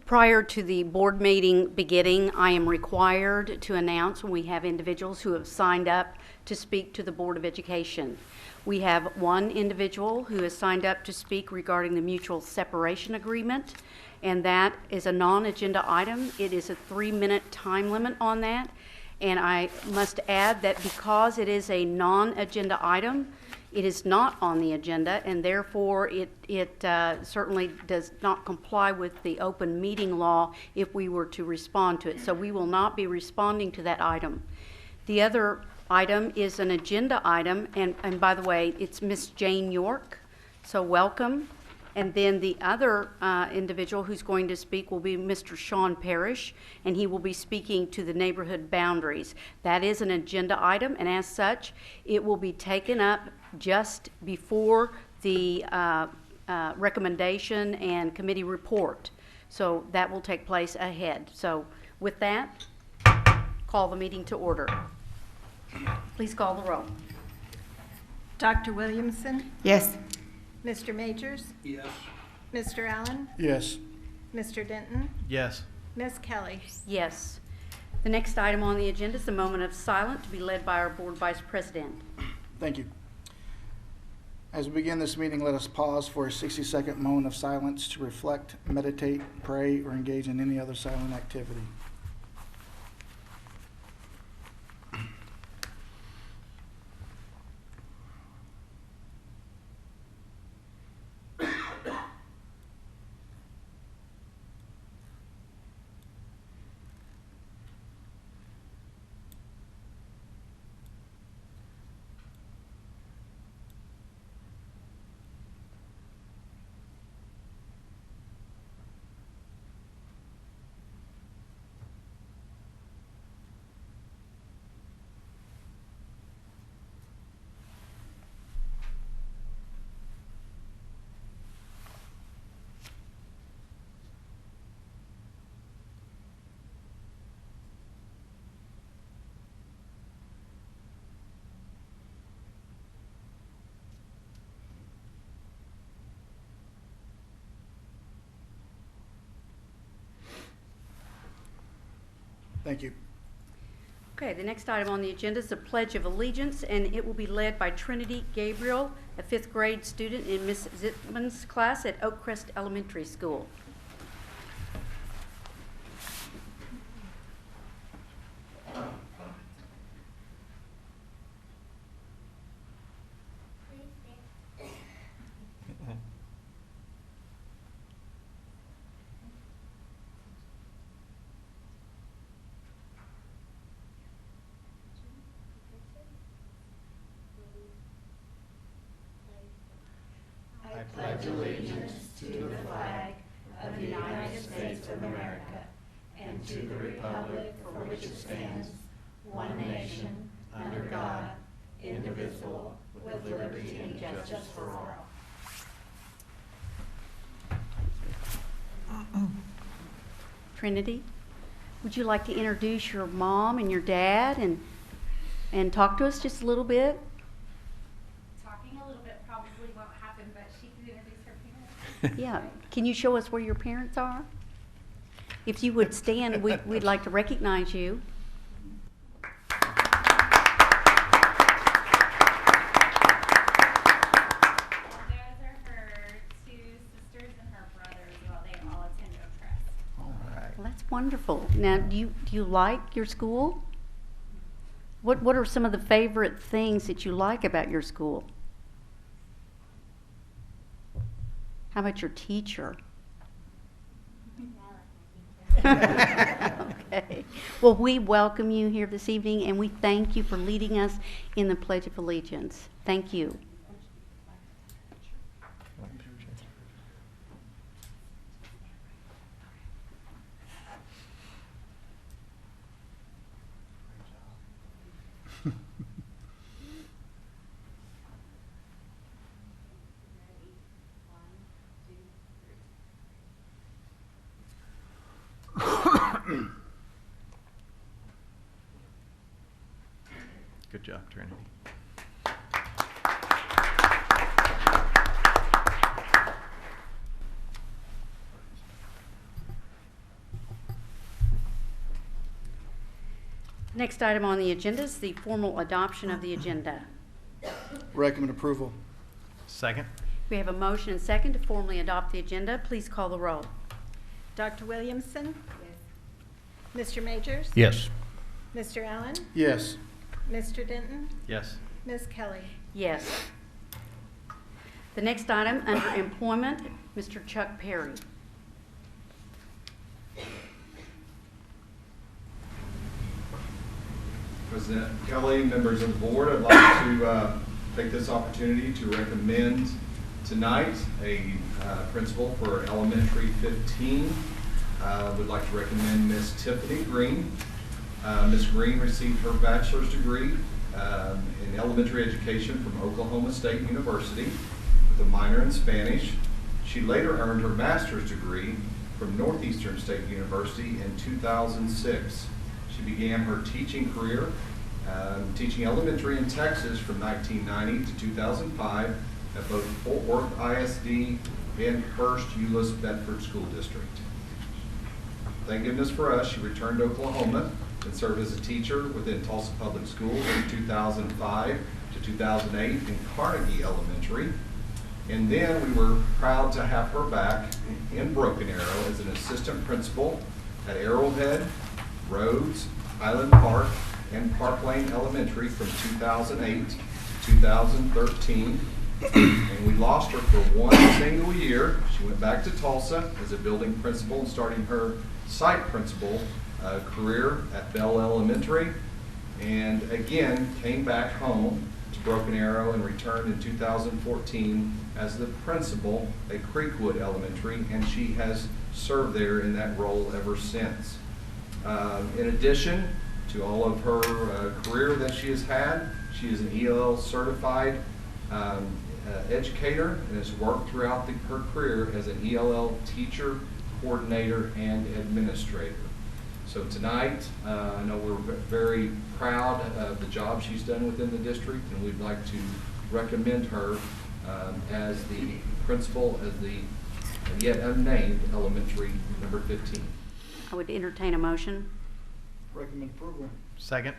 Prior to the board meeting beginning, I am required to announce when we have individuals who have signed up to speak to the Board of Education. We have one individual who has signed up to speak regarding the mutual separation agreement, and that is a non-agenda item. It is a 3-minute time limit on that, and I must add that because it is a non-agenda item, it is not on the agenda, and therefore it certainly does not comply with the open meeting law if we were to respond to it. So we will not be responding to that item. The other item is an agenda item, and by the way, it's Miss Jane York, so welcome. And then the other individual who's going to speak will be Mr. Sean Parrish, and he will be speaking to the neighborhood boundaries. That is an agenda item, and as such, it will be taken up just before the recommendation and committee report. So that will take place ahead. So with that, call the meeting to order. Please call the roll. Dr. Williamson? Yes. Mr. Majors? Yes. Mr. Allen? Yes. Mr. Denton? Yes. Ms. Kelly? Yes. The next item on the agenda is the moment of silence to be led by our board vice president. Thank you. As we begin this meeting, let us pause for a 60-second moment of silence to reflect, meditate, pray, or engage in any other silent activity. Thank you. Okay, the next item on the agenda is the Pledge of Allegiance, and it will be led by Trinity Gabriel, a 5th grade student in Miss Zitman's class at Oak Crest Elementary School. I pledge allegiance to the flag of the United States of America and to the republic for which it stands, one nation, under God, indivisible, with liberty and justice for all. Trinity, would you like to introduce your mom and your dad and talk to us just a little bit? Talking a little bit probably won't happen, but she can introduce her parents. Yeah. Can you show us where your parents are? If you would stand, we'd like to recognize you. Those are her two sisters and her brother as well. They all attend Oak Crest. All right. Well, that's wonderful. Now, do you like your school? What are some of the favorite things that you like about your school? How about your teacher? Okay. Well, we welcome you here this evening, and we thank you for leading us in the Pledge of Allegiance. Thank you. Good job, Trinity. Next item on the agenda is the formal adoption of the agenda. Recommend approval. Second? We have a motion and second to formally adopt the agenda. Please call the roll. Dr. Williamson? Mr. Majors? Yes. Mr. Allen? Yes. Mr. Denton? Yes. Ms. Kelly? Yes. The next item under employment, Mr. Chuck Perry. President Kelly, members of the board, I'd like to take this opportunity to recommend tonight a principal for elementary 15. Would like to recommend Miss Tiffany Green. Ms. Green received her bachelor's degree in elementary education from Oklahoma State University with a minor in Spanish. She later earned her master's degree from Northeastern State University in 2006. She began her teaching career teaching elementary in Texas from 1990 to 2005 at both Fort Worth ISD and Hurst Euless Bedford School District. Thank goodness for us, she returned to Oklahoma and served as a teacher within Tulsa Public Schools from 2005 to 2008 in Carnegie Elementary. And then we were proud to have her back in Broken Arrow as an assistant principal at Arrowhead, Rhodes, Highland Park, and Park Lane Elementary from 2008 to 2013. And we lost her for one single year. She went back to Tulsa as a building principal and starting her site principal career at Bell Elementary. And again, came back home to Broken Arrow and returned in 2014 as the principal at Creekwood Elementary, and she has served there in that role ever since. In addition to all of her career that she has had, she is an ELL certified educator and has worked throughout her career as an ELL teacher, coordinator, and administrator. So tonight, I know we're very proud of the job she's done within the district, and we'd like to recommend her as the principal of the yet unnamed elementary number 15. I would entertain a motion. Recommend approval. Second?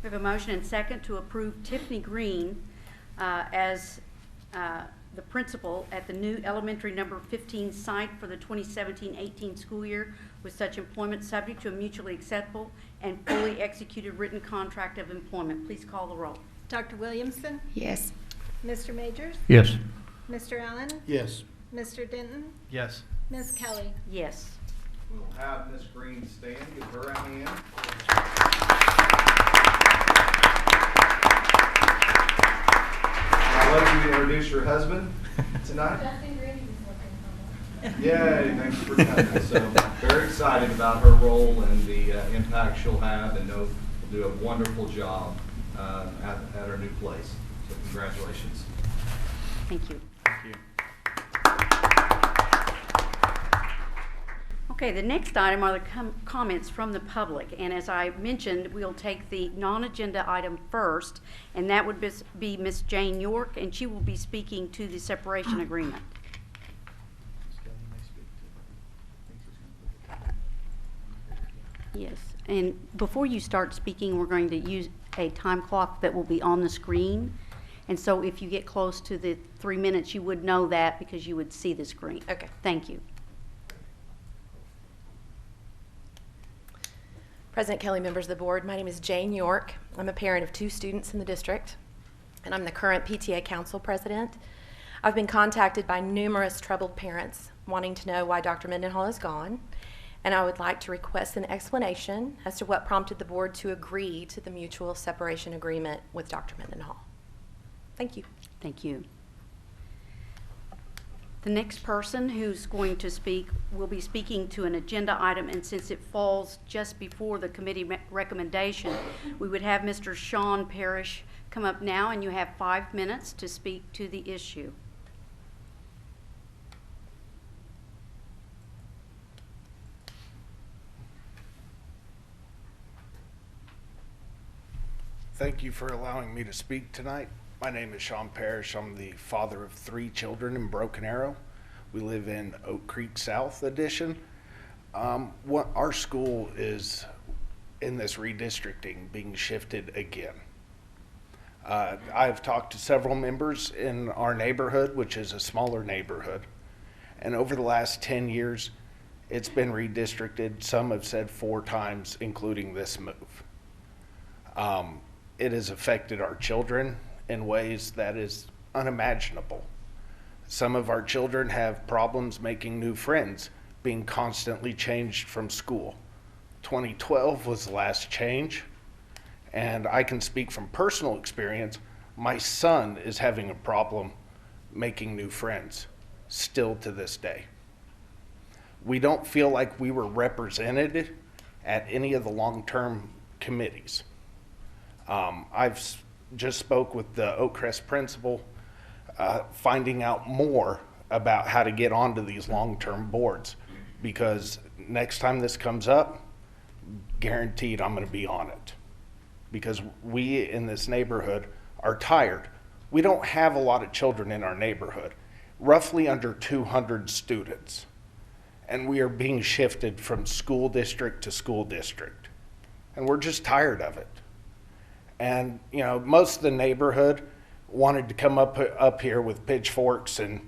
We have a motion and second to approve Tiffany Green as the principal at the new elementary number 15 site for the 2017-18 school year with such employment subject to a mutually acceptable and fully executed written contract of employment. Please call the roll. Dr. Williamson? Yes. Mr. Majors? Yes. Mr. Allen? Yes. Mr. Denton? Yes. Ms. Kelly? Yes. We'll have Ms. Green stand, give her a hand. I'll let you introduce your husband tonight. Justin Green is looking for Yay, thanks for coming. So very excited about her role and the impact she'll have, and know will do a wonderful job at her new place. So congratulations. Thank you. Thank you. Okay, the next item are the comments from the public, and as I mentioned, we'll take the non-agenda item first, and that would be Ms. Jane York, and she will be speaking to the separation agreement. Yes, and before you start speaking, we're going to use a time clock that will be on the screen, and so if you get close to the 3 minutes, you would know that because you would see the screen. Okay. Thank you. President Kelly, members of the board, my name is Jane York. I'm a parent of 2 students in the district, and I'm the current PTA Council President. I've been contacted by numerous troubled parents wanting to know why Dr. Mendenhall is gone, and I would like to request an explanation as to what prompted the board to agree to the mutual separation agreement with Dr. Mendenhall. Thank you. Thank you. The next person who's going to speak will be speaking to an agenda item, and since it falls just before the committee recommendation, we would have Mr. Sean Parrish come up now, and you have 5 minutes to speak to the issue. Thank you for allowing me to speak tonight. My name is Sean Parrish. I'm the father of 3 children in Broken Arrow. We live in Oak Creek South Addition. Our school is in this redistricting being shifted again. I've talked to several members in our neighborhood, which is a smaller neighborhood, and over the last 10 years, it's been redistricted. Some have said 4 times, including this move. It has affected our children in ways that is unimaginable. Some of our children have problems making new friends, being constantly changed from school. 2012 was the last change, and I can speak from personal experience. My son is having a problem making new friends, still to this day. We don't feel like we were represented at any of the long-term committees. I've just spoke with the Oakcrest principal, finding out more about how to get onto these long-term boards, because next time this comes up, guaranteed I'm going to be on it, because we in this neighborhood are tired. We don't have a lot of children in our neighborhood, roughly under 200 students, and we are being shifted from school district to school district, and we're just tired of it. And you know, most of the neighborhood wanted to come up here with pitchforks and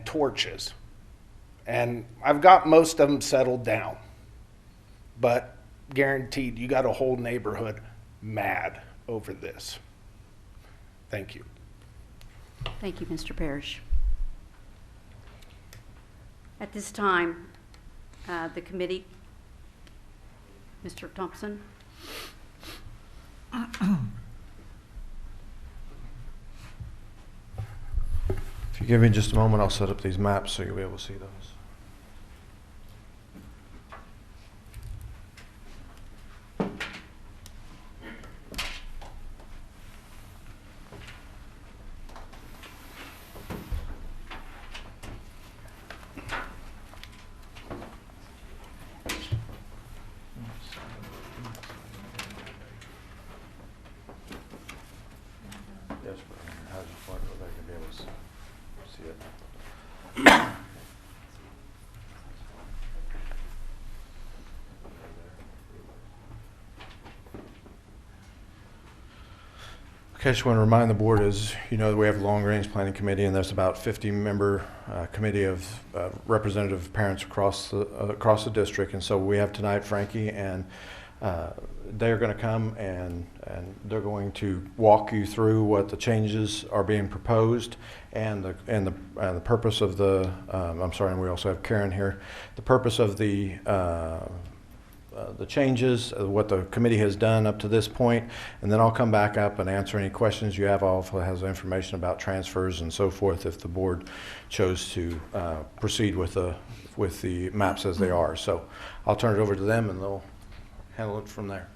torches, and I've got most of them settled down, but guaranteed you got a whole neighborhood mad over this. Thank you. Thank you, Mr. Parrish. At this time, the committee, Mr. Thompson. If you give me just a moment, I'll set up these maps so you'll be able to see those. Okay, I just want to remind the board, as you know, that we have a long-range planning committee, and there's about 50-member committee of representative parents across the district. And so we have tonight Frankie, and they are going to come and they're going to walk you through what the changes are being proposed and the purpose of the. I'm sorry, and we also have Karen here. The purpose of the changes, what the committee has done up to this point, and then I'll come back up and answer any questions you have. Also has information about transfers and so forth if the board chose to proceed with the maps as they are. So I'll turn it over to them and they'll handle it from there.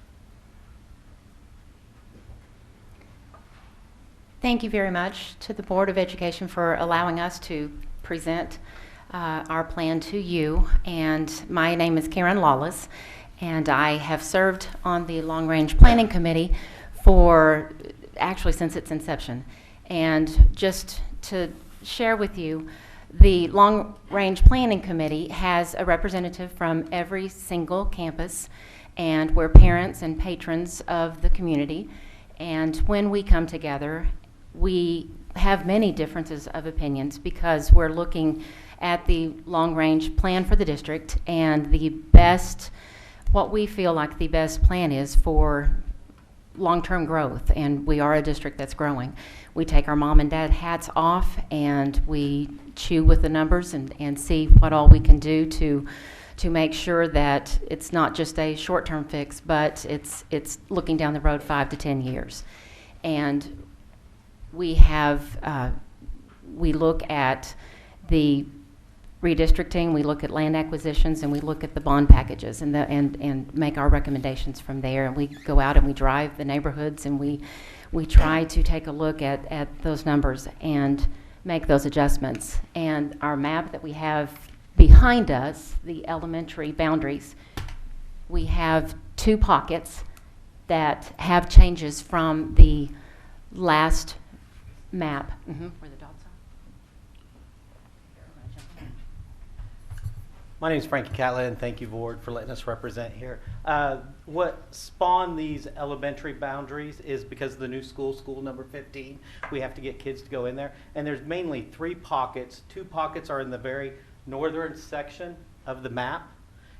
Thank you very much to the Board of Education for allowing us to present our plan to you. And my name is Karen Lawless, and I have served on the Long Range Planning Committee for actually since its inception. And just to share with you, the Long Range Planning Committee has a representative from every single campus, and we're parents and patrons of the community. And when we come together, we have many differences of opinions because we're looking at the long-range plan for the district and the best, what we feel like the best plan is for long-term growth. And we are a district that's growing. We take our mom and dad hats off and we chew with the numbers and see what all we can do to make sure that it's not just a short-term fix, but it's looking down the road 5 to 10 years. And we have, we look at the redistricting, we look at land acquisitions, and we look at the bond packages and make our recommendations from there. And we go out and we drive the neighborhoods and we try to take a look at those numbers and make those adjustments. And our map that we have behind us, the elementary boundaries, we have 2 pockets that have changes from the last map. Where the dots My name is Frankie Catlin. Thank you, board, for letting us represent here. What spawned these elementary boundaries is because of the new school number 15. We have to get kids to go in there. And there's mainly 3 pockets. 2 pockets are in the very northern section of the map.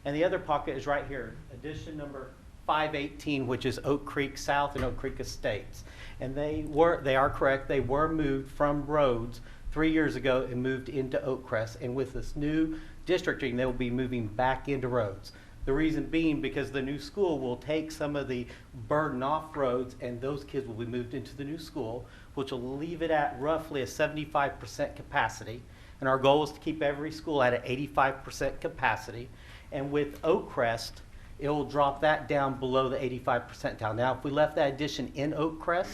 And the other pocket is right here, addition number 518, which is Oak Creek South and Oak Creek Estates. And they are correct, they were moved from Rhodes 3 years ago and moved into Oakcrest. And with this new districting, they will be moving back into Rhodes. The reason being because the new school will take some of the burden off Rhodes, and those kids will be moved into the new school, which will leave it at roughly a 75% capacity. And our goal is to keep every school at an 85% capacity. And with Oakcrest, it will drop that down below the 85 percentile. Now, if we left that addition in Oakcrest,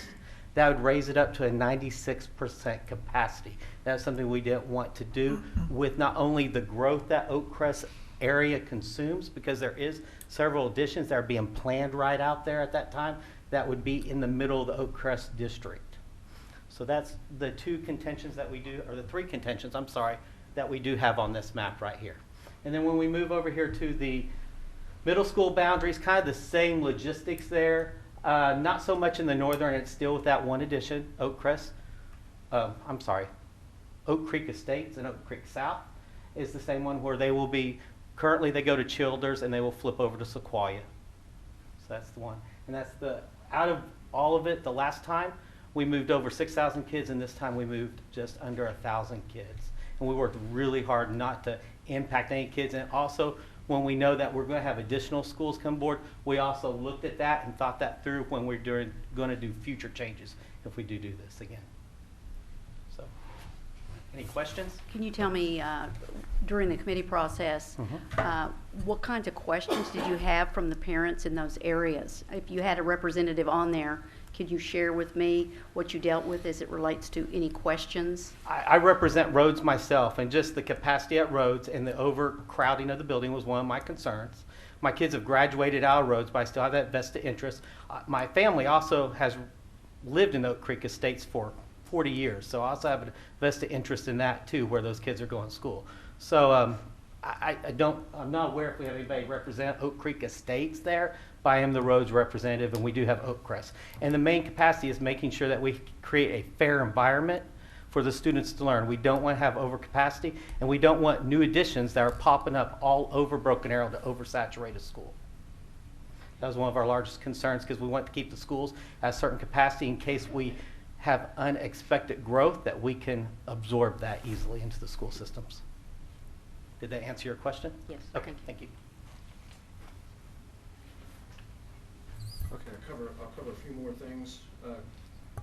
that would raise it up to a 96% capacity. That's something we didn't want to do with not only the growth that Oakcrest area consumes, because there is several additions that are being planned right out there at that time, that would be in the middle of the Oakcrest district. So that's the 2 contentions that we do, or the 3 contentions, I'm sorry, that we do have on this map right here. And then when we move over here to the middle school boundaries, kind of the same logistics there. Not so much in the northern, it's still with that 1 addition, Oak Creek Estates and Oak Creek South is the same one where they will be, currently they go to Childers and they will flip over to Sequoyah. So that's the one. And that's out of all of it, the last time we moved over 6,000 kids, and this time we moved just under 1,000 kids. And we worked really hard not to impact any kids. And also, when we know that we're going to have additional schools come aboard, we also looked at that and thought that through when we're going to do future changes if we do this again. So, any questions? Can you tell me, during the committee process, what kinds of questions did you have from the parents in those areas? If you had a representative on there, could you share with me what you dealt with as it relates to any questions? I represent Rhodes myself, and just the capacity at Rhodes and the overcrowding of the building was one of my concerns. My kids have graduated out of Rhodes, but I still have that vested interest. My family also has lived in Oak Creek Estates for 40 years, so I also have a vested interest in that too, where those kids are going to school. So I'm not aware if we have anybody represent Oak Creek Estates there, but I am the Rhodes representative, and we do have Oakcrest. And the main capacity is making sure that we create a fair environment for the students to learn. We don't want to have overcapacity, and we don't want new additions that are popping up all over Broken Arrow to oversaturate a school. That was one of our largest concerns, because we want to keep the schools at a certain capacity in case we have unexpected growth, that we can absorb that easily into the school systems. Did that answer your question? Yes. Okay, thank you. Okay, I'll cover a few more things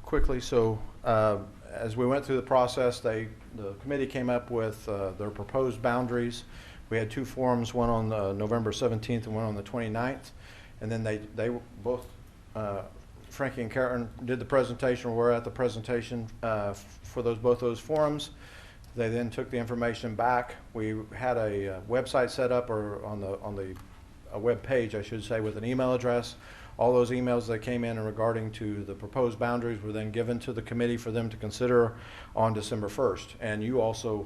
quickly. So as we went through the process, the committee came up with their proposed boundaries. We had 2 forums, one on November 17th and one on the 29th. And then they both, Frankie and Karen, did the presentation. We're at the presentation for both those forums. They then took the information back. We had a website set up, or on a web page, I should say, with an email address. All those emails that came in regarding to the proposed boundaries were then given to the committee for them to consider on December 1st. And you also,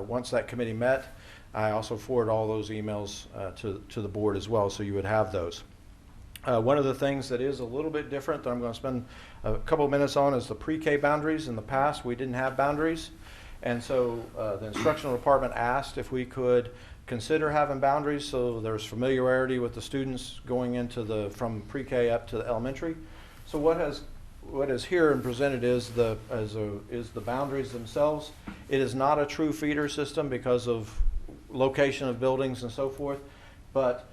once that committee met, I also forwarded all those emails to the board as well, so you would have those. One of the things that is a little bit different that I'm going to spend a couple of minutes on is the pre-K boundaries. In the past, we didn't have boundaries. And so the instructional department asked if we could consider having boundaries so there's familiarity with the students going into from pre-K up to the elementary. So what is here and presented is the boundaries themselves. It is not a true feeder system because of location of buildings and so forth, but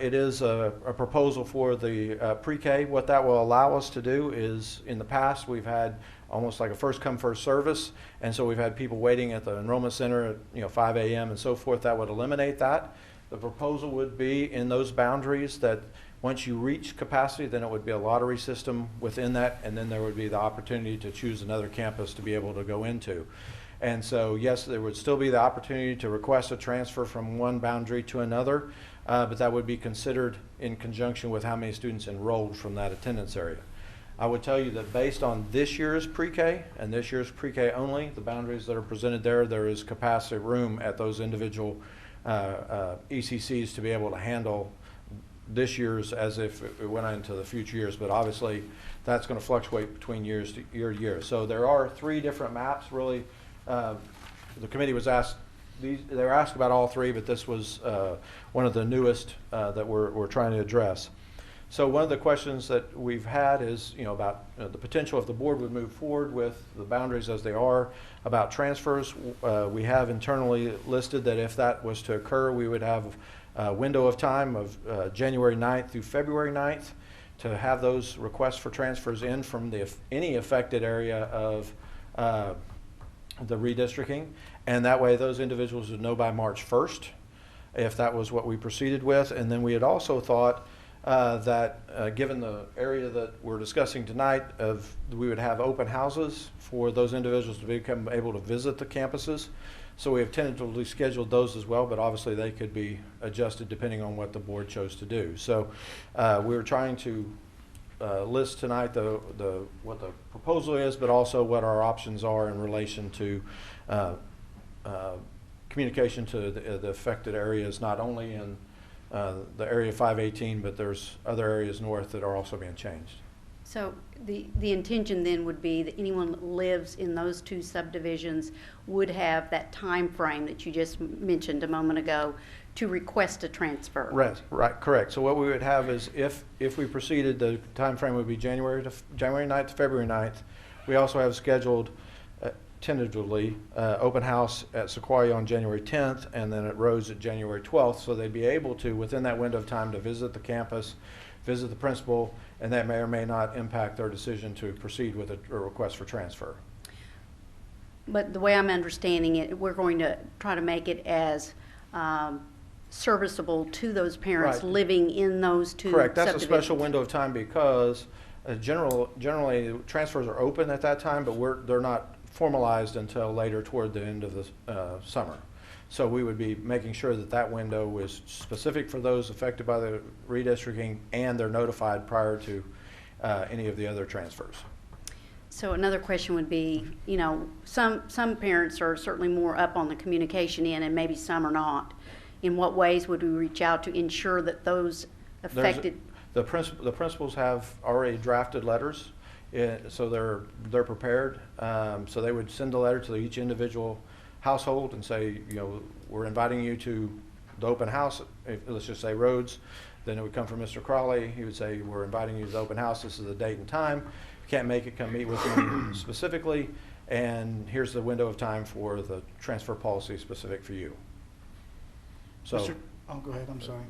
it is a proposal for the pre-K. What that will allow us to do is, in the past, we've had almost like a first come first service, and so we've had people waiting at the enrollment center at 5 a.m. and so forth. That would eliminate that. The proposal would be in those boundaries that once you reach capacity, then it would be a lottery system within that, and then there would be the opportunity to choose another campus to be able to go into. And so yes, there would still be the opportunity to request a transfer from one boundary to another, but that would be considered in conjunction with how many students enrolled from that attendance area. I would tell you that based on this year's pre-K and this year's pre-K only, the boundaries that are presented there is capacity room at those individual ECCs to be able to handle this year's as if it went into the future years, but obviously that's going to fluctuate between year to year. So there are 3 different maps really. The committee was asked, they were asked about all 3, but this was one of the newest that we're trying to address. So one of the questions that we've had is, about the potential if the board would move forward with the boundaries as they are, about transfers. We have internally listed that if that was to occur, we would have a window of time of January 9th through February 9th to have those requests for transfers in from any affected area of the redistricting. And that way those individuals would know by March 1st if that was what we proceeded with. And then we had also thought that given the area that we're discussing tonight, we would have open houses for those individuals to become able to visit the campuses. So we have tentatively scheduled those as well, but obviously they could be adjusted depending on what the board chose to do. So we were trying to list tonight what the proposal is, but also what our options are in relation to communication to the affected areas, not only in the area 518, but there's other areas north that are also being changed. So the intention then would be that anyone that lives in those 2 subdivisions would have that time frame that you just mentioned a moment ago to request a transfer. Right, correct. So what we would have is if we proceeded, the time frame would be January 9th to February 9th. We also have scheduled tentatively open house at Sequoyah on January 10th and then at Rose at January 12th. So they'd be able to, within that window of time, to visit the campus, visit the principal, and that may or may not impact their decision to proceed with a request for transfer. But the way I'm understanding it, we're going to try to make it as serviceable to those parents Right. living in those 2 Correct. That's a subdivisions. special window of time because generally transfers are open at that time, but they're not formalized until later toward the end of the summer. So we would be making sure that that window was specific for those affected by the redistricting, and they're notified prior to any of the other transfers. So another question would be, some parents are certainly more up on the communication end and maybe some are not. In what ways would we reach out to ensure that those affected? The principals have already drafted letters, so they're prepared. So they would send a letter to each individual household and say, we're inviting you to the open house. Let's just say Rhodes. Then it would come from Mr. Crawley. He would say, we're inviting you to the open house. This is the date and time. If you can't make it, come meet with me specifically. And here's the window of time for the transfer policy specific for you. So, go ahead, I'm sorry.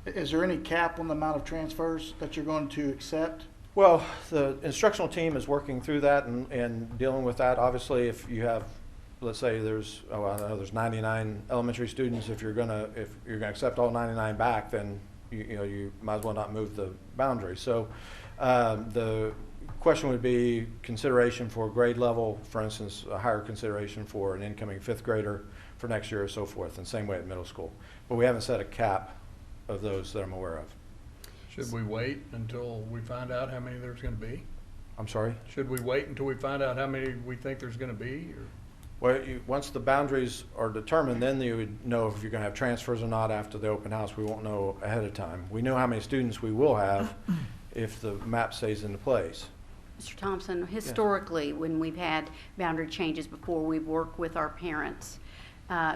Is there any cap on the amount of transfers that you're going to accept? well, the instructional team is working through that and dealing with that. Obviously, if you have, let's say there's, I know there's 99 elementary students. If you're gonna accept all 99 back, then you might as well not move the boundary. So the question would be consideration for grade level, for instance, a higher consideration for an incoming 5th grader for next year or so forth, and same way at middle school. But we haven't set a cap of those that I'm aware of. Should we wait until we find out how many there's going to be? I'm sorry? Should we wait until we find out how many we think there's going to be? Or? Well, once the boundaries are determined, then you would know if you're going to have transfers or not after the open house. We won't know ahead of time. We know how many students we will have if the map stays into place. Mr. Thompson, historically, when we've had boundary changes before, we've worked with our parents.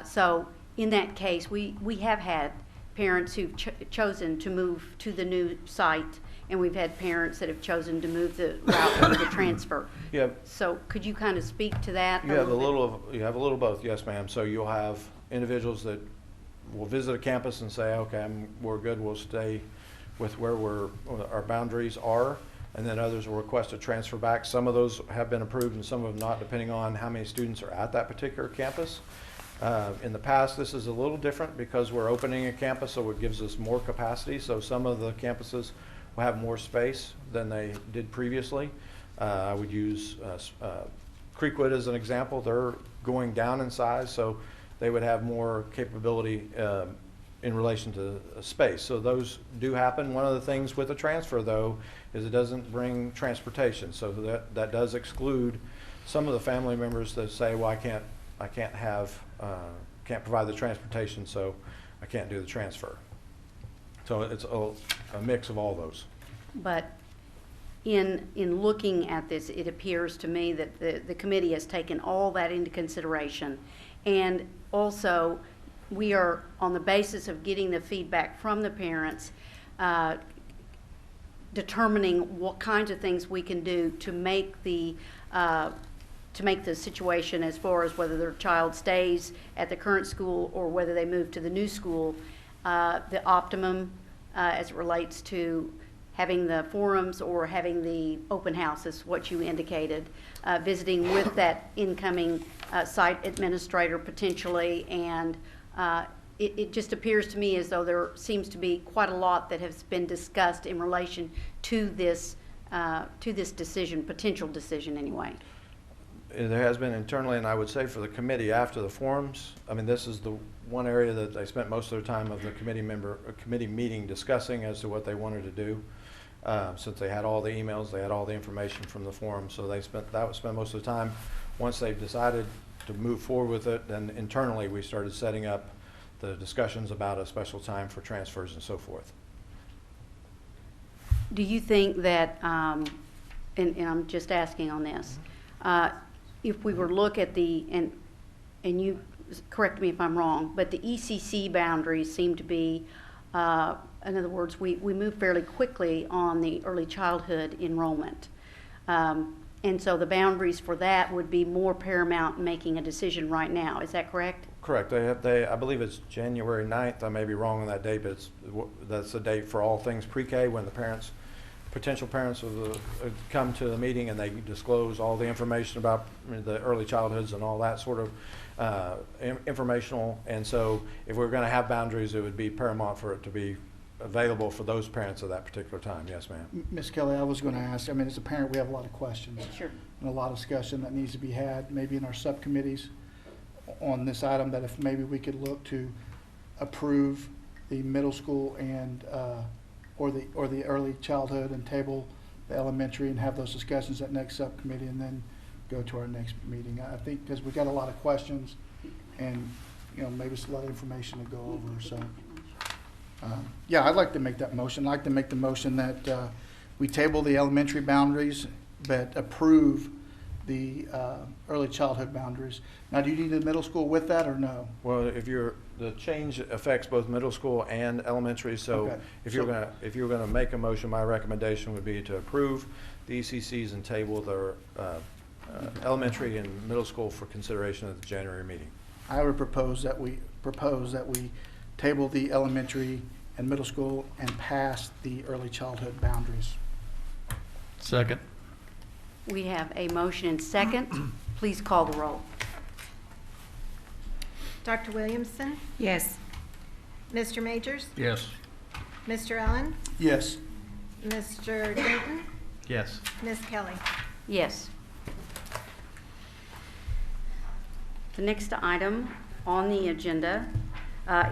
So in that case, we have had parents who've chosen to move to the new site, and we've had parents that have chosen to move the route of the transfer. Yeah. So could you kind of speak to that? You have a little of both, yes, ma'am. So you'll have individuals that will visit a campus and say, okay, we're good, we'll stay with where our boundaries are, and then others will request a transfer back. Some of those have been approved and some of them not, depending on how many students are at that particular campus. In the past, this is a little different because we're opening a campus, so it gives us more capacity. So some of the campuses will have more space than they did previously. I would use Creekwood as an example. They're going down in size, so they would have more capability in relation to space. So those do happen. One of the things with a transfer, though, is it doesn't bring transportation. So that does exclude some of the family members that say, well, I can't can't provide the transportation, so I can't do the transfer. So it's a mix of all those. But in looking at this, it appears to me that the committee has taken all that into consideration. And also, we are, on the basis of getting the feedback from the parents, determining what kinds of things we can do to make the situation, as far as whether their child stays at the current school or whether they move to the new school, the optimum as it relates to having the forums or having the open houses, what you indicated, visiting with that incoming site administrator potentially, and it just appears to me as though there seems to be quite a lot that has been discussed in relation to this decision, potential decision anyway. There has been internally, and I would say for the committee after the forums, I mean, this is the one area that they spent most of their time of the committee meeting discussing as to what they wanted to do. Since they had all the emails, they had all the information from the forum, so they spent most of the time. Once they've decided to move forward with it, then internally we started setting up the discussions about a special time for transfers and so forth. Do you think that, and I'm just asking on this, if we were to look at and you correct me if I'm wrong, but the ECC boundaries seem to be, in other words, we move fairly quickly on the early childhood enrollment. And so the boundaries for that would be more paramount in making a decision right now. Is that correct? Correct. I believe it's January 9th. I may be wrong on that date, but that's the date for all things pre-K when the potential parents come to the meeting and they disclose all the information about the early childhoods and all that sort of informational. And so if we're going to have boundaries, it would be paramount for it to be available for those parents at that particular time. Yes, ma'am. Ms. Kelly, I was going to ask, I mean, as a parent, we have a lot of questions. Sure. And a lot of discussion that needs to be had, maybe in our subcommittees on this item, that if maybe we could look to approve the middle school and, or the early childhood and table the elementary and have those discussions at next subcommittee and then go to our next meeting. I think because we got a lot of questions and, you know, maybe it's a lot of information to go over, so. Yeah, I'd like to make that motion. I'd like to make the motion that we table the elementary boundaries, but approve the early childhood boundaries. Now, do you need the middle school with that or no? Well, the change affects both middle school and elementary, so Okay. if you're gonna make a motion, my recommendation would be to approve the ECCs and table the elementary and middle school for consideration at the January meeting. I would propose that we table the elementary and middle school and pass the early childhood boundaries. Second. We have a motion and second. Please call the roll. Dr. Williamson, Yes. Mr. Majors, Yes. Mr. Allen, Yes. Mr. Denton, Yes. Ms. Kelly. Yes. The next item on the agenda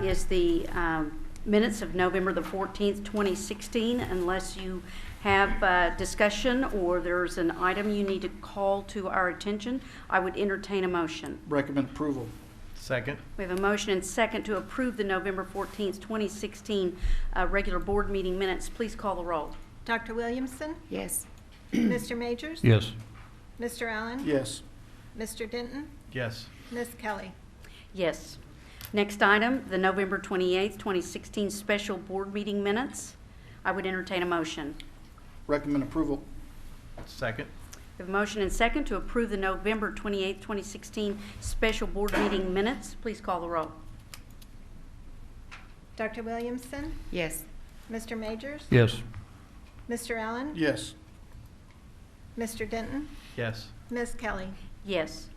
is the minutes of November the 14th, 2016. Unless you have discussion or there's an item you need to call to our attention, I would entertain a motion. Recommend approval. Second. We have a motion and second to approve the November 14th, 2016 regular board meeting minutes. Please call the roll. Dr. Williamson, Yes. Mr. Majors, Yes. Mr. Allen, Yes. Mr. Denton, Yes. Ms. Kelly. Yes. Next item, the November 28th, 2016 special board meeting minutes. I would entertain a motion. Recommend approval. Second. We have a motion and second to approve the November 28th, 2016 special board meeting minutes. Please call the roll. Dr. Williamson, Yes. Mr. Majors, Yes. Mr. Allen, Yes. Mr. Denton, Yes. Ms. Kelly. Yes.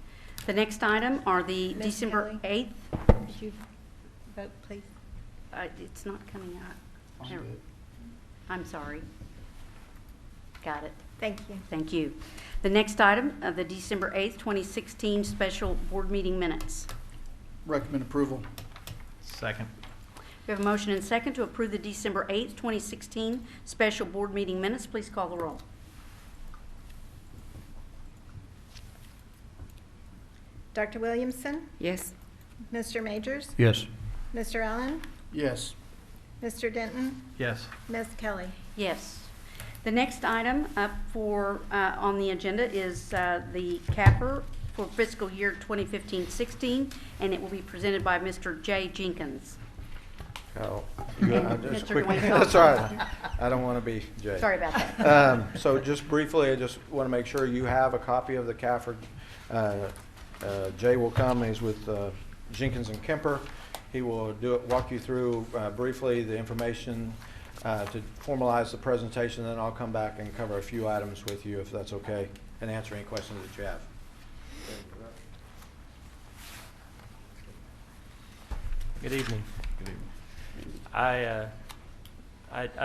The next item are the Ms. December Kelly? 8th. Would you vote, please? It's not coming up. I'll do it. I'm sorry. Got it. Thank you. Thank you. The next item, the December 8th, 2016 special board meeting minutes. Recommend approval. Second. We have a motion and second to approve the December 8th, 2016 special board meeting minutes. Please call the roll. Dr. Williamson, Yes. Mr. Majors? Yes. Mr. Allen? Yes. Mr. Denton? Yes. Ms. Kelly? Yes. The next item up on the agenda is the CAFR for fiscal year 2015-16, and it will be presented by Mr. Jay Jenkins. Oh, And just Mr. quick- Dwayne That's Thompson. all right. I don't want to be Jay. Sorry about that. So just briefly, I just want to make sure you have a copy of the CAFR. Jay will come, he's with Jenkins and Kemper. He will walk you through briefly the information to formalize the presentation, then I'll come back and cover a few items with you, if that's okay, and answer any questions that you have. Good evening. Good evening. I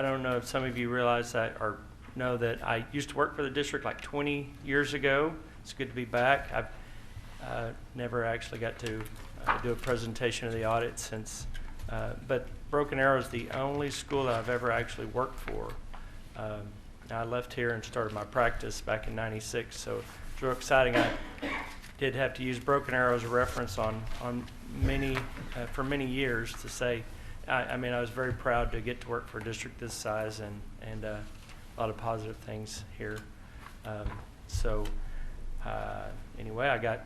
don't know if some of you realize that or know that I used to work for the district like 20 years ago. It's good to be back. I've never actually got to do a presentation of the audit since, but Broken Arrow is the only school that I've ever actually worked for. I left here and started my practice back in '96, so it's real exciting. I did have to use Broken Arrow as a reference on many for many years to say. I mean, I was very proud to get to work for a district this size and a lot of positive things here. Anyway, I got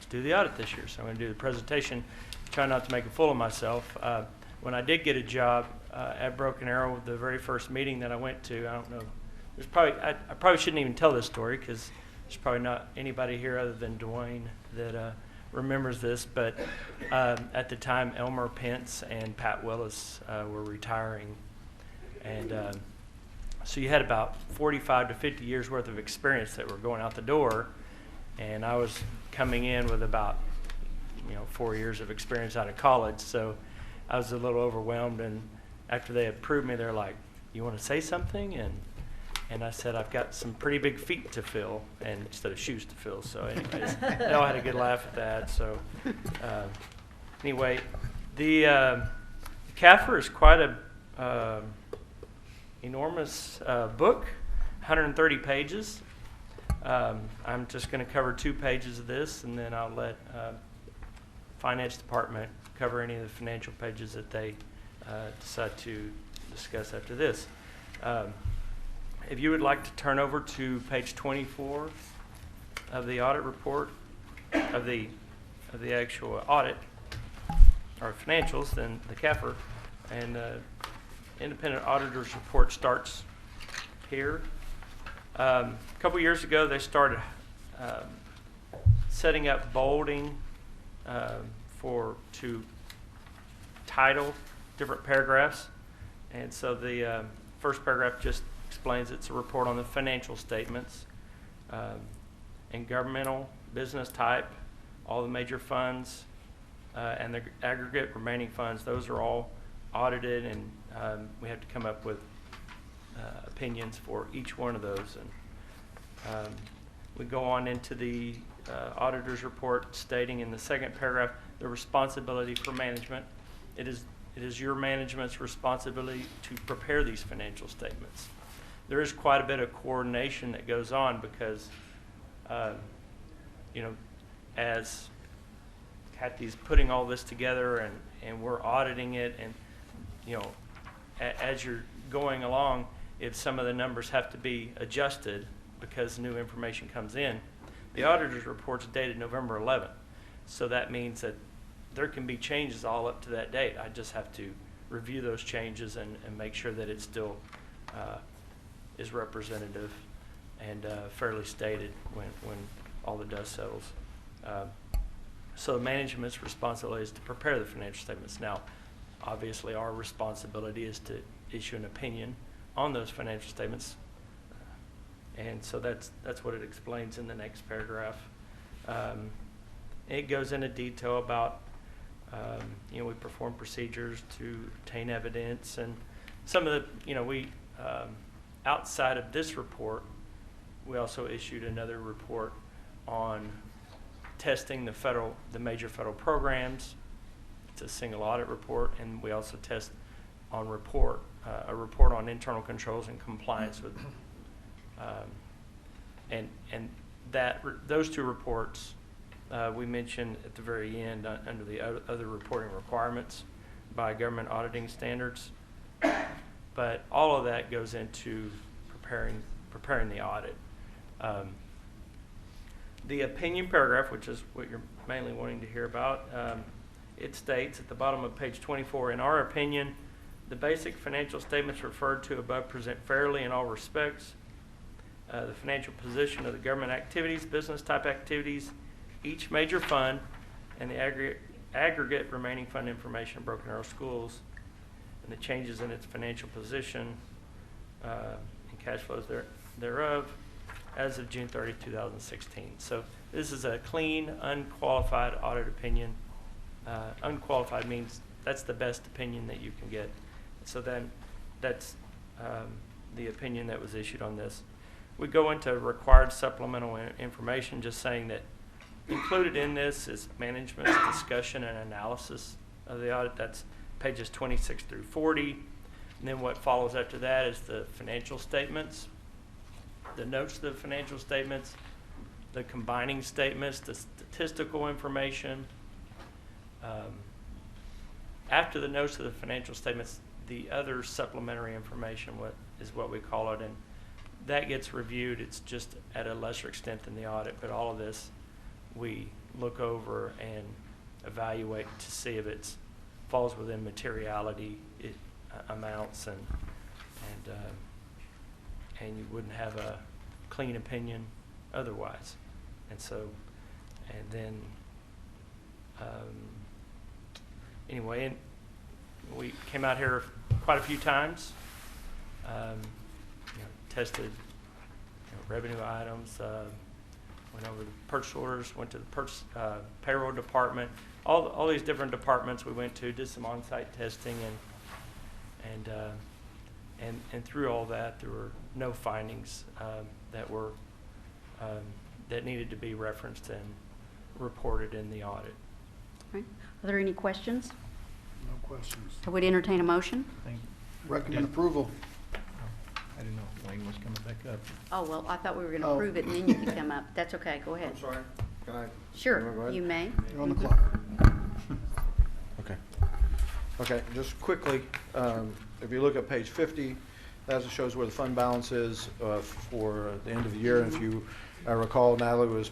to do the audit this year, so I'm going to do the presentation. Try not to make a fool of myself. When I did get a job at Broken Arrow, the very first meeting that I went to, I don't know, there's probably I probably shouldn't even tell this story because there's probably not anybody here other than Dwayne that remembers this, but at the time Elmer Pence and Pat Willis were retiring, and so you had about 45 to 50 years worth of experience that were going out the door, and I was coming in with about 4 years of experience out of college, so I was a little overwhelmed, and after they approved me, they're like, "You want to say something?" And I said, "I've got some pretty big feet to fill," and instead of shoes to fill. So anyways, they all had a good laugh at that. So anyway, the CAFR is quite a enormous book, 130 pages. I'm just going to cover 2 pages of this, and then I'll let Finance Department cover any of the financial pages that they decide to discuss after this. If you would like to turn over to page 24 of the audit report, of the actual audit, or financials, then the CAFR, and independent auditor's report starts here. A couple years ago, they started setting up bolding to title different paragraphs, and so the first paragraph just explains it's a report on the financial statements and governmental business type, all the major funds and the aggregate remaining funds. Those are all audited, and we have to come up with opinions for each one of those. And we go on into the auditor's report stating in the second paragraph the responsibility for management. It is your management's responsibility to prepare these financial statements. There is quite a bit of coordination that goes on because, as Kathy's putting all this together and we're auditing it, and, as you're going along, if some of the numbers have to be adjusted because new information comes in, the auditor's report's dated November 11th. So that means that there can be changes all up to that date. I just have to review those changes and make sure that it still is representative and fairly stated when all the dust settles. So management's responsibility is to prepare the financial statements. Now, obviously, our responsibility is to issue an opinion on those financial statements, and so that's what it explains in the next paragraph. It goes into detail about we perform procedures to obtain evidence, and some of the we outside of this report, we also issued another report on testing the major federal programs. It's a single audit report, and we also test on a report on internal controls and compliance with, and those 2 reports we mentioned at the very end under the other reporting requirements by government auditing standards. But all of that goes into preparing the audit. The opinion paragraph, which is what you're mainly wanting to hear about, it states at the bottom of page 24, in our opinion, the basic financial statements referred to above present fairly in all respects. The financial position of the government activities, business type activities, each major fund, and the aggregate remaining fund information of Broken Arrow Schools, and the changes in its financial position and cash flows thereof as of June 30, 2016. So this is a clean, unqualified audit opinion. Unqualified means that's the best opinion that you can get. So then that's the opinion that was issued on this. We go into required supplemental information, just saying that included in this is management's discussion and analysis of the audit. That's pages 26 through 40. And then what follows after that is the financial statements, the notes to the financial statements, the combining statements, the statistical information. After the notes of the financial statements, the other supplementary information is what we call it, and that gets reviewed. It's just at a lesser extent than the audit, but all of this we look over and evaluate to see if it falls within materiality amounts, and you wouldn't have a clean opinion otherwise. And so, and then anyway, and we came out here quite a few times, tested revenue items, went over the purchase orders, went to the payroll department, all these different departments we went to, did some on-site testing, and through all that, there were no findings that needed to be referenced and reported in the audit. All right. Are there any questions? No questions. I would entertain a motion. Thank you. Recommend approval. I didn't know if Wayne was coming back up. Oh, well, I thought we were going to Oh. approve it and then you could come up. That's okay. Go ahead. I'm sorry, can I? Sure, Go ahead. you may. You're on the clock. Okay, just quickly, if you look at page 50, that shows where the fund balance is for the end of the year. And if you recall, Natalie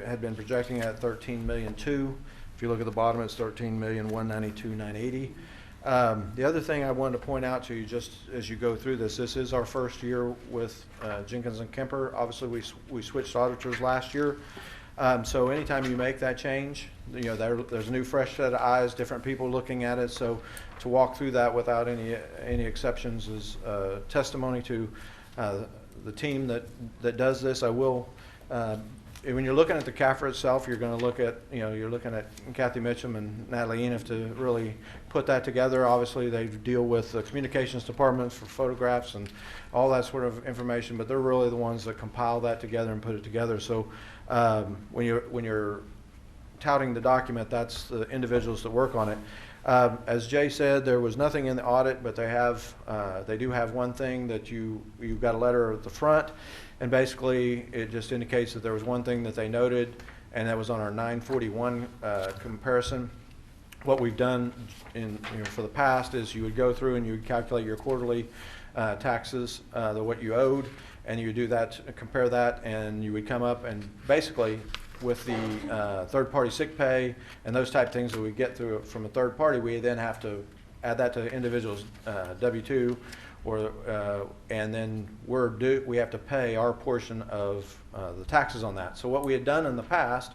had been projecting at $13.2 million. If you look at the bottom, it's $13,192,980. The other thing I wanted to point out to you, just as you go through this is our first year with Jenkins and Kemper. Obviously, we switched auditors last year. So anytime you make that change, there's a new fresh set of eyes, different people looking at it. So to walk through that without any exceptions is testimony to the team that does this. I will, when you're looking at the CAFR itself, you're going to look at, you're looking at Kathy Mitchum and Natalie Enoff to really put that together. Obviously, they deal with the communications departments for photographs and all that sort of information, but they're really the ones that compile that together and put it together. So when you're touting the document, that's the individuals that work on it. As Jay said, there was nothing in the audit, but they do have one thing that you've got a letter at the front, and basically it just indicates that there was one thing that they noted, and that was on our 941 comparison. What we've done for the past is you would go through and you would calculate your quarterly taxes, what you owed, and you would do that, compare that, and you would come up and basically with the third-party sick pay and those type of things that we get through from a third party, we then have to add that to the individual's W-2, and then we have to pay our portion of the taxes on that. So what we had done in the past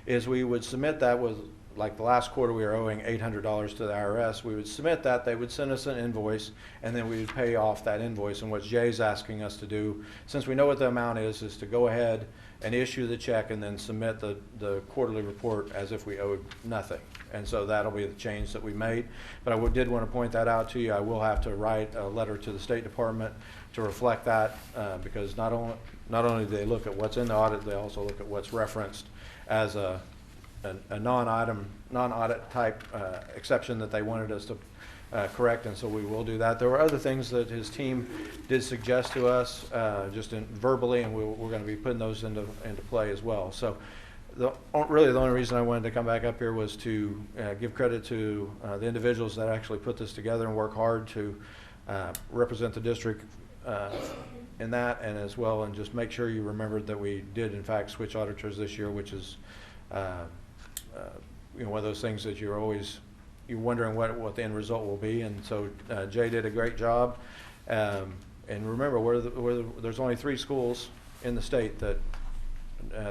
is we would submit that with, like the last quarter we were owing $800 to the IRS. We would submit that, they would send us an invoice, and then we would pay off that invoice. And what Jay's asking us to do, since we know what the amount is to go ahead and issue the check and then submit the quarterly report as if we owed nothing. And so that'll be the change that we made. But I did want to point that out to you. I will have to write a letter to the State Department to reflect that because not only do they look at what's in the audit, they also look at what's referenced as a non-audit type exception that they wanted us to correct, and so we will do that. There were other things that his team did suggest to us just verbally, and we're going to be putting those into play as well. So really the only reason I wanted to come back up here was to give credit to the individuals that actually put this together and work hard to represent the district in that, and as well, and just make sure you remembered that we did in fact switch auditors this year, which is one of those things that you're wondering what the end result will be. And so Jay did a great job. And remember, there's only 3 schools in the state that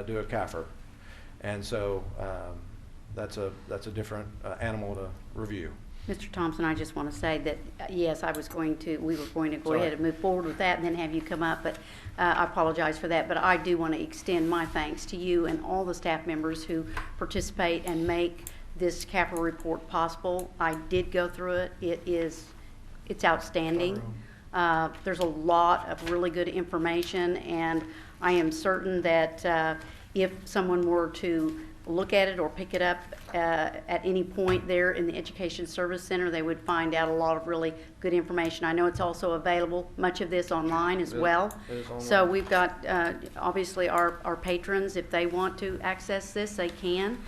do a CAFR, and so that's a different animal to review. Mr. Thompson, I just want to say that, yes, we were going to go Sorry. ahead and move forward with that and then have you come up, but I apologize for that. But I do want to extend my thanks to you and all the staff members who participate and make this CAFR report possible. I did go through it. It's outstanding. There's a lot of really good information, and I am certain that if someone were to look at it or pick it up at any point there in the Education Service Center, they would find out a lot of really good information. I know it's also available, much of this online as well. It is online. So we've got, obviously, our patrons, if they want to access this, they can.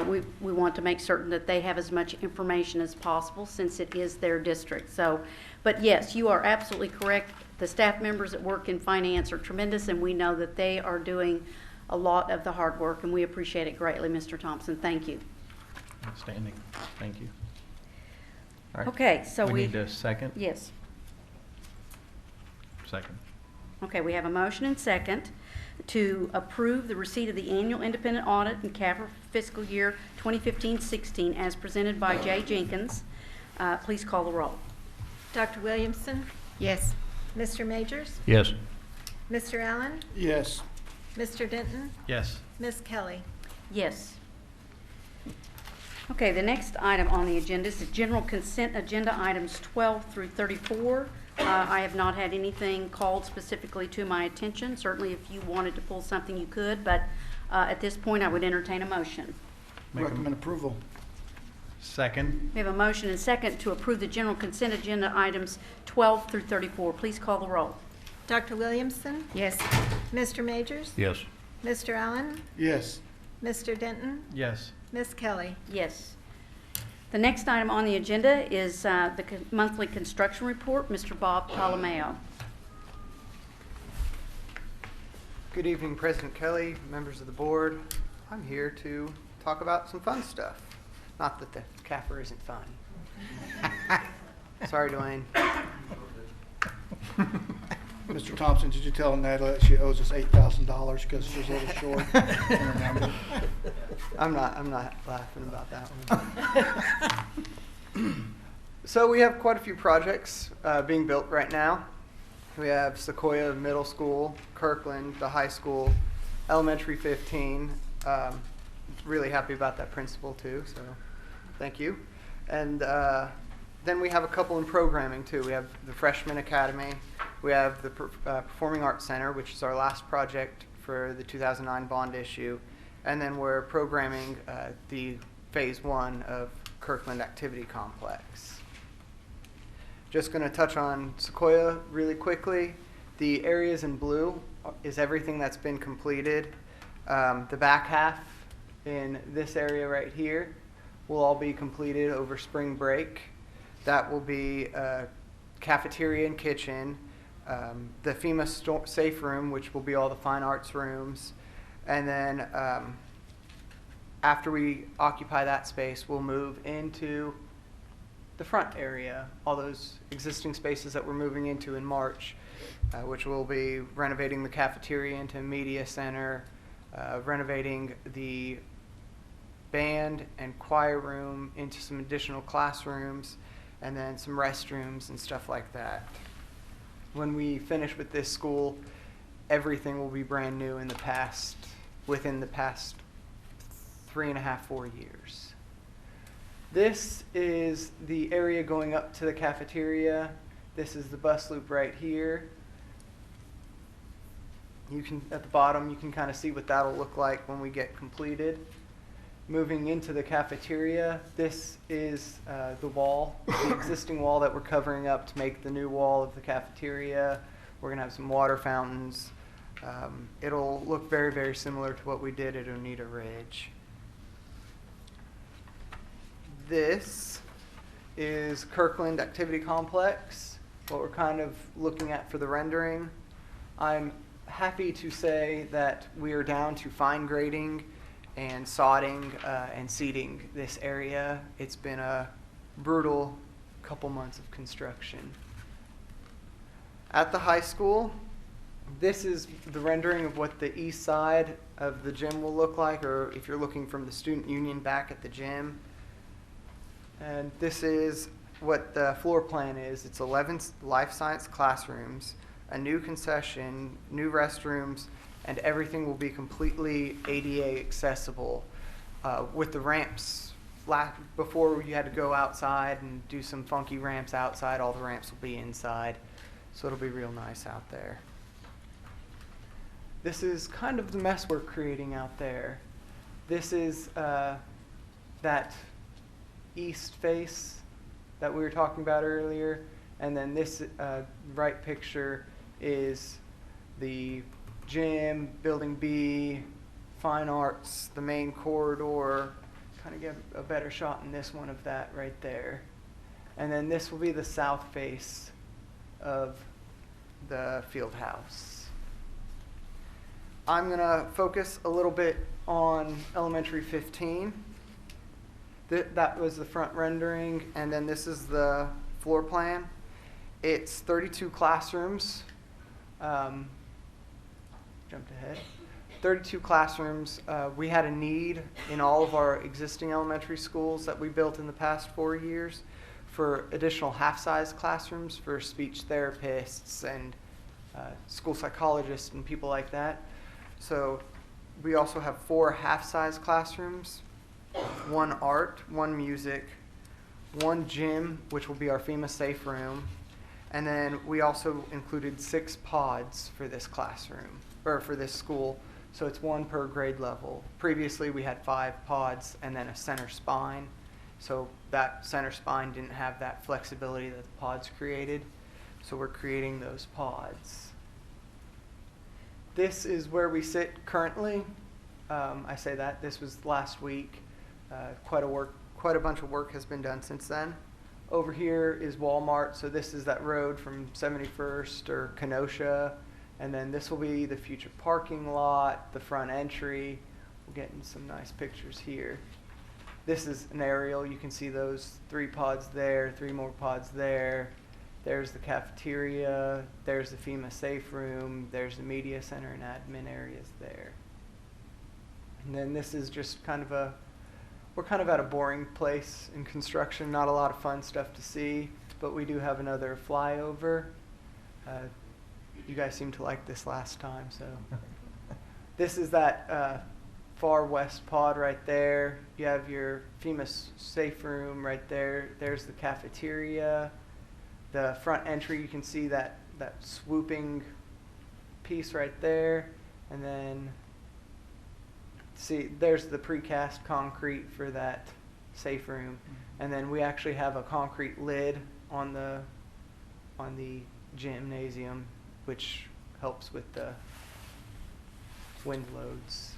We want to make certain that they have as much information as possible since it is their district. So, but yes, you are absolutely correct. The staff members that work in finance are tremendous, and we know that they are doing a lot of the hard work, and we appreciate it greatly, Mr. Thompson. Thank you. Outstanding. Thank you. All right. Okay, so we need a second. Yes. Second. Okay, we have a motion and second to approve the receipt of the annual independent audit and CAFR fiscal year 2015-16 as presented by Jay Jenkins. Please call the roll. Dr. Williamson? Yes. Mr. Majors? Yes. Mr. Allen? Yes. Mr. Denton? Yes. Ms. Kelly? Yes. Okay, the next item on the agenda is the general consent agenda items 12 through 34. I have not had anything called specifically to my attention. Certainly, if you wanted to pull something, you could, but at this point, I would entertain a motion. Recommend approval. Second. We have a motion and second to approve the general consent agenda items 12 through 34. Please call the roll. Dr. Williamson? Yes. Mr. Majors? Yes. Mr. Allen? Yes. Mr. Denton? Yes. Ms. Kelly? Yes. The next item on the agenda is the monthly construction report. Mr. Bob Tolomeo. Good evening, President Kelly, members of the board. I'm here to talk about some fun stuff. Not that the CAFR isn't fun. Sorry, Dwayne. Mr. Thompson, did you tell Natalie that she owes us $8,000 because she's a little short? I'm not laughing about that one. So we have quite a few projects being built right now. We have Sequoyah Middle School, Kirkland, the high school, Elementary 15. Really happy about that principal too, so thank you. And then we have a couple in programming too. We have the Freshman Academy. We have the Performing Arts Center, which is our last project for the 2009 bond issue. And then we're programming the phase 1 of Kirkland Activity Complex. Just going to touch on Sequoyah really quickly. The areas in blue is everything that's been completed. The back half in this area right here will all be completed over spring break. That will be cafeteria and kitchen, the FEMA safe room, which will be all the fine arts rooms, and then after we occupy that space, we'll move into the front area, all those existing spaces that we're moving into in March, which will be renovating the cafeteria into a media center, renovating the band and choir room into some additional classrooms, and then some restrooms and stuff like that. When we finish with this school, everything will be brand new within the past 3.5, 4 years. This is the area going up to the cafeteria. This is the bus loop right here. You can, at the bottom, you can kind of see what that'll look like when we get completed. Moving into the cafeteria, this is the wall, the existing wall that we're covering up to make the new wall of the cafeteria. We're going to have some water fountains, It'll look very, very similar to what we did at Oneida Ridge. This is Kirkland Activity Complex, what we're kind of looking at for the rendering. I'm happy to say that we are down to fine grading and sodding and seeding this area. It's been a brutal couple months of construction. At the high school, this is the rendering of what the east side of the gym will look like, or if you're looking from the student union back at the gym. And this is what the floor plan is. It's 11 life science classrooms, a new concession, new restrooms, and everything will be completely ADA accessible with the ramps. Before you had to go outside and do some funky ramps outside, all the ramps will be inside. So it'll be real nice out there. This is kind of the mess we're creating out there. This is that east face that we were talking about earlier. And then this right picture is the gym, building B, fine arts, the main corridor. Kind of get a better shot in this one of that right there. And then this will be the south face of the field house. I'm going to focus a little bit on elementary 15. That was the front rendering, and then this is the floor plan. It's 32 classrooms. Jumped ahead. 32 classrooms. We had a need in all of our existing elementary schools that we built in the past 4 years for additional half-size classrooms for speech therapists and school psychologists and people like that. So we also have 4 half-size classrooms, 1 art, 1 music, 1 gym, which will be our FEMA safe room, and then we also included 6 pods for this classroom, or for this school, so it's 1 per grade level. Previously we had 5 pods and then a center spine, so that center spine didn't have that flexibility that the pods created, so we're creating those pods. This is where we sit currently. I say that, this was last week. Quite a bunch of work has been done since then. Over here is Walmart, so this is that road from 71st or Kenosha, and then this will be the future parking lot, the front entry. We're getting some nice pictures here. This is an aerial. You can see those 3 pods there, 3 more pods there. There's the cafeteria, there's the FEMA safe room, there's the media center and admin areas there. And then this is just kind of we're kind of at a boring place in construction, not a lot of fun stuff to see, but we do have another flyover. You guys seemed to like this last time, so. This is that far west pod right there. You have your FEMA safe room right there. There's the cafeteria. The front entry, you can see that swooping piece right there. And then, see, there's the precast concrete for that safe room. And then we actually have a concrete lid on the gymnasium, which helps with the wind loads.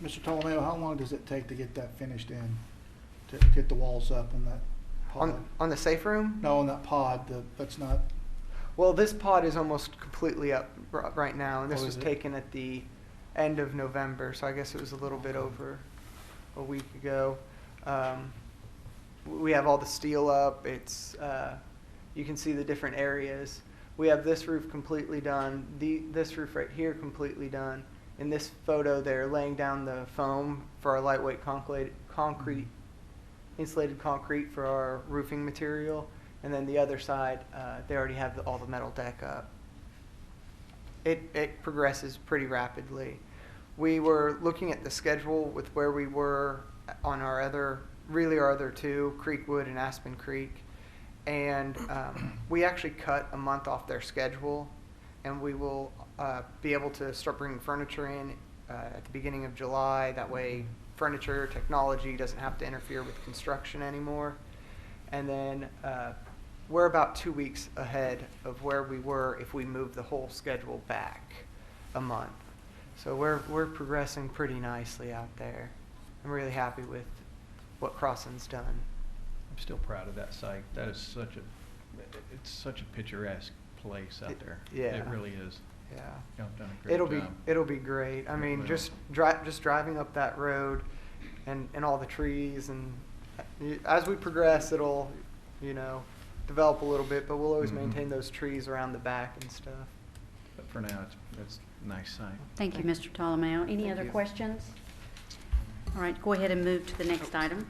Mr. Ptolomeo, how long does it take to get that finished in, to get the walls up on that pod? On the safe room? No, on that pod, that's not... Well, this pod is almost completely up right now, and this Oh, was is it? taken at the end of November, so I guess it was a little bit over a week ago. We have all the steel up. It's you can see the different areas. We have this roof completely done, this roof right here completely done. In this photo, they're laying down the foam for our lightweight concrete, insulated concrete for our roofing material. And then the other side, they already have all the metal deck up. It progresses pretty rapidly. We were looking at the schedule with where we were on our other 2, Creekwood and Aspen Creek. And we actually cut a month off their schedule, and we will be able to start bringing furniture in at the beginning of July. That way furniture technology doesn't have to interfere with construction anymore. And then we're about 2 weeks ahead of where we were if we moved the whole schedule back a month. So we're progressing pretty nicely out there. I'm really happy with what Crosland's done. I'm still proud of that site. That is it's such a picturesque place out there. Yeah. It really is. Yeah. Y'all have done a great job. It'll be great. I mean, will. just driving up that road and all the trees, and as we progress, it'll, develop a little bit, but we'll always maintain those trees around the back and stuff. But for now, it's a nice site. Thank you, Mr. Tolomeo. Any Thank other you. questions? All right, go ahead and move to the next item.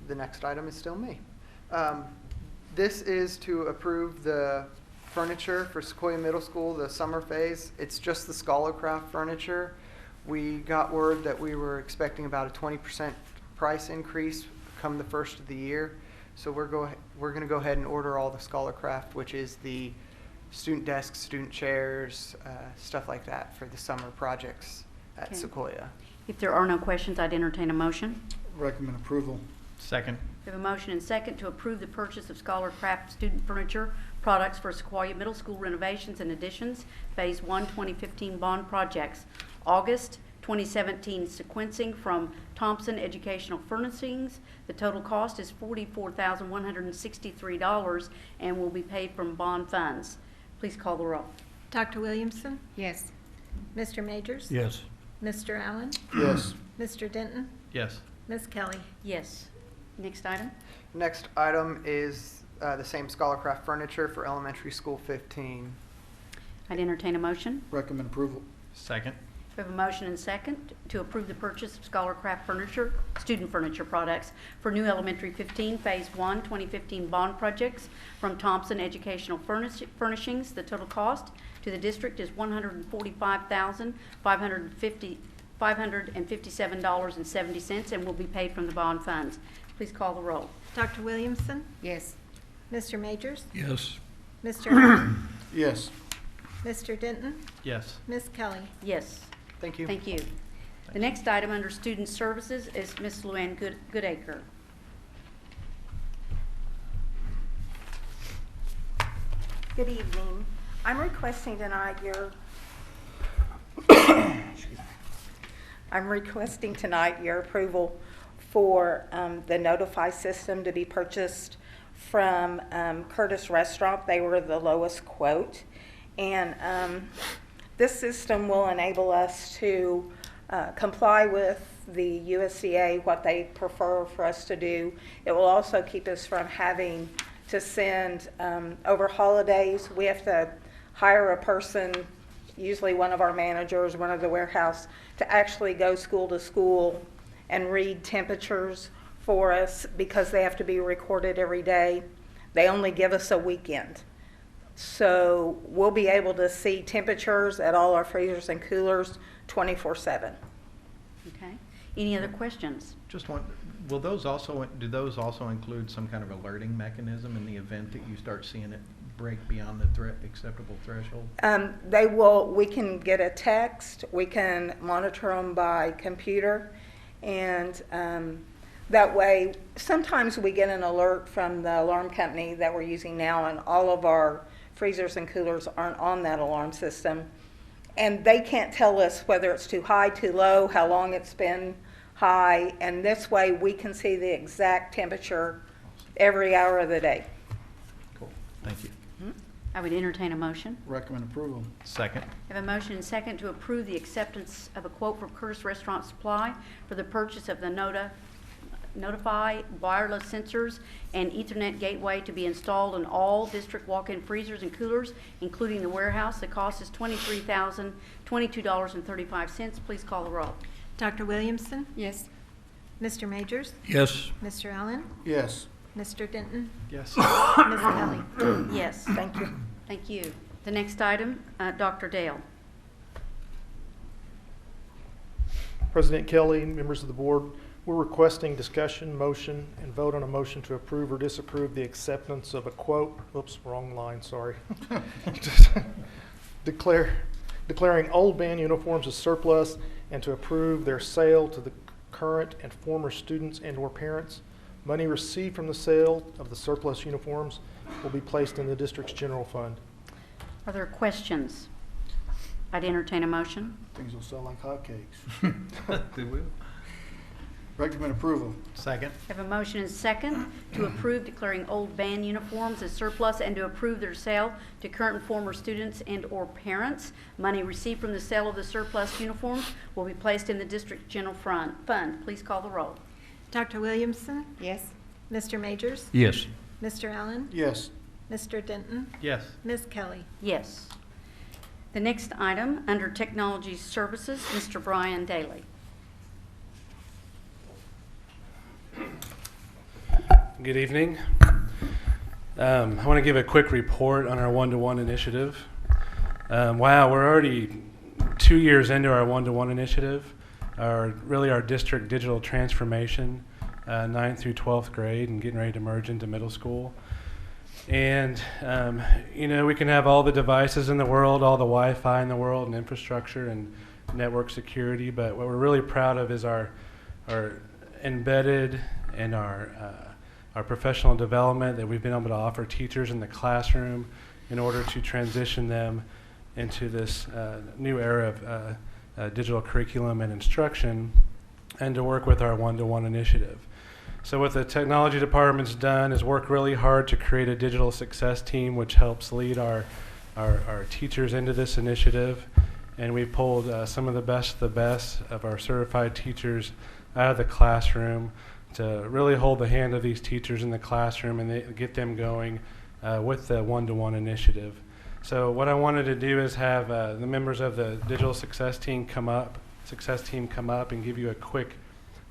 The next item is still me. This is to approve the furniture for Sequoyah Middle School, the summer phase. It's just the Scholarcraft furniture. We got word that we were expecting about a 20% price increase come the first of the year. So we're going to go ahead and order all the Scholarcraft, which is the student desks, student chairs, stuff like that for the summer projects at Okay. Sequoyah. If there are no questions, I'd entertain a motion. Recommend approval. Second. We have a motion and second to approve the purchase of Scholarcraft student furniture products for Sequoyah Middle School renovations and additions, Phase 1 2015 bond projects. August 2017 sequencing from Thompson Educational Furnishings. The total cost is $44,163 and will be paid from bond funds. Please call the roll. Dr. Williamson? Yes. Mr. Majors? Yes. Mr. Allen? Yes. Mr. Denton? Yes. Ms. Kelly? Yes. Next item. Next item is the same Scholarcraft furniture for elementary school 15. I'd entertain a motion. Recommend approval. Second. We have a motion and second to approve the purchase of Scholarcraft furniture, student furniture products for new elementary 15 Phase 1 2015 bond projects from Thompson Educational Furnishings. The total cost to the district is $145,557.70 and will be paid from the bond funds. Please call the roll. Dr. Williamson? Yes. Mr. Majors? Yes. Mr. Allen? Yes. Mr. Denton? Yes. Ms. Kelly? Yes. Thank you. Thank you. The next item under student services is Ms. Luann Goodacre. Good evening. I'm requesting tonight your approval for the Notify system to be purchased from Curtis Restaurant. They were the lowest quote. And this system will enable us to comply with the USDA, what they prefer for us to do. It will also keep us from having to send, over holidays, we have to hire a person, usually one of our managers, one of the warehouse, to actually go school to school and read temperatures for us because they have to be recorded every day. They only give us a weekend. So we'll be able to see temperatures at all our freezers and coolers 24/7. Okay. Any other questions? Just one. Do those also include some kind of alerting mechanism in the event that you start seeing it break beyond the acceptable threshold? They will. We can get a text. We can monitor them by computer, and that way, sometimes we get an alert from the alarm company that we're using now, and all of our freezers and coolers aren't on that alarm system. And they can't tell us whether it's too high, too low, how long it's been high, and this way we can see the exact temperature every hour of the day. Cool. Thank you. I would entertain a motion. Recommend approval. Second. I have a motion and second to approve the acceptance of a quote from Curtis Restaurant Supply for the purchase of the Notify wireless sensors and Ethernet gateway to be installed in all district walk-in freezers and coolers, including the warehouse. The cost is $23,022.35. Please call the roll. Dr. Williamson? Yes. Mr. Majors? Yes. Mr. Allen? Yes. Mr. Denton? Yes. Ms. Kelly? Yes. Thank you. Thank you. The next item, Dr. Dale. President Kelly, members of the board, We're requesting discussion, motion, and vote on a motion to approve or disapprove the acceptance of a quote, oops, wrong line, sorry. Declaring old band uniforms as surplus and to approve their sale to the current and former students and/or parents. Money received from the sale of the surplus uniforms will be placed in the district's general fund. Are there questions? I'd entertain a motion. Things will sell like hotcakes. They will. Recommend approval. Second. Have a motion and second to approve declaring old band uniforms as surplus and to approve their sale to current and former students and/or parents. Money received from the sale of the surplus uniforms will be placed in the district general fund. Please call the roll. Dr. Williamson? Yes. Mr. Majors? Yes. Mr. Allen? Yes. Mr. Denton? Yes. Ms. Kelly? Yes. The next item, under Technology Services, Mr. Brian Daly. Good evening. I want to give a quick report on our one-to-one initiative. Wow, we're already 2 years into our one-to-one initiative, our district digital transformation, 9th through 12th grade, and getting ready to merge into middle school. And, we can have all the devices in the world, all the Wi-Fi in the world, and infrastructure and network security, but what we're really proud of is our embedded and our professional development that we've been able to offer teachers in the classroom in order to transition them into this new era of digital curriculum and instruction, and to work with our one-to-one initiative. So what the technology department's done is work really hard to create a digital success team which helps lead our teachers into this initiative, and we pulled some of the best of our certified teachers out of the classroom to really hold the hand of these teachers in the classroom and get them going with the one-to-one initiative. So what I wanted to do is have the members of the digital success team come up and give you a quick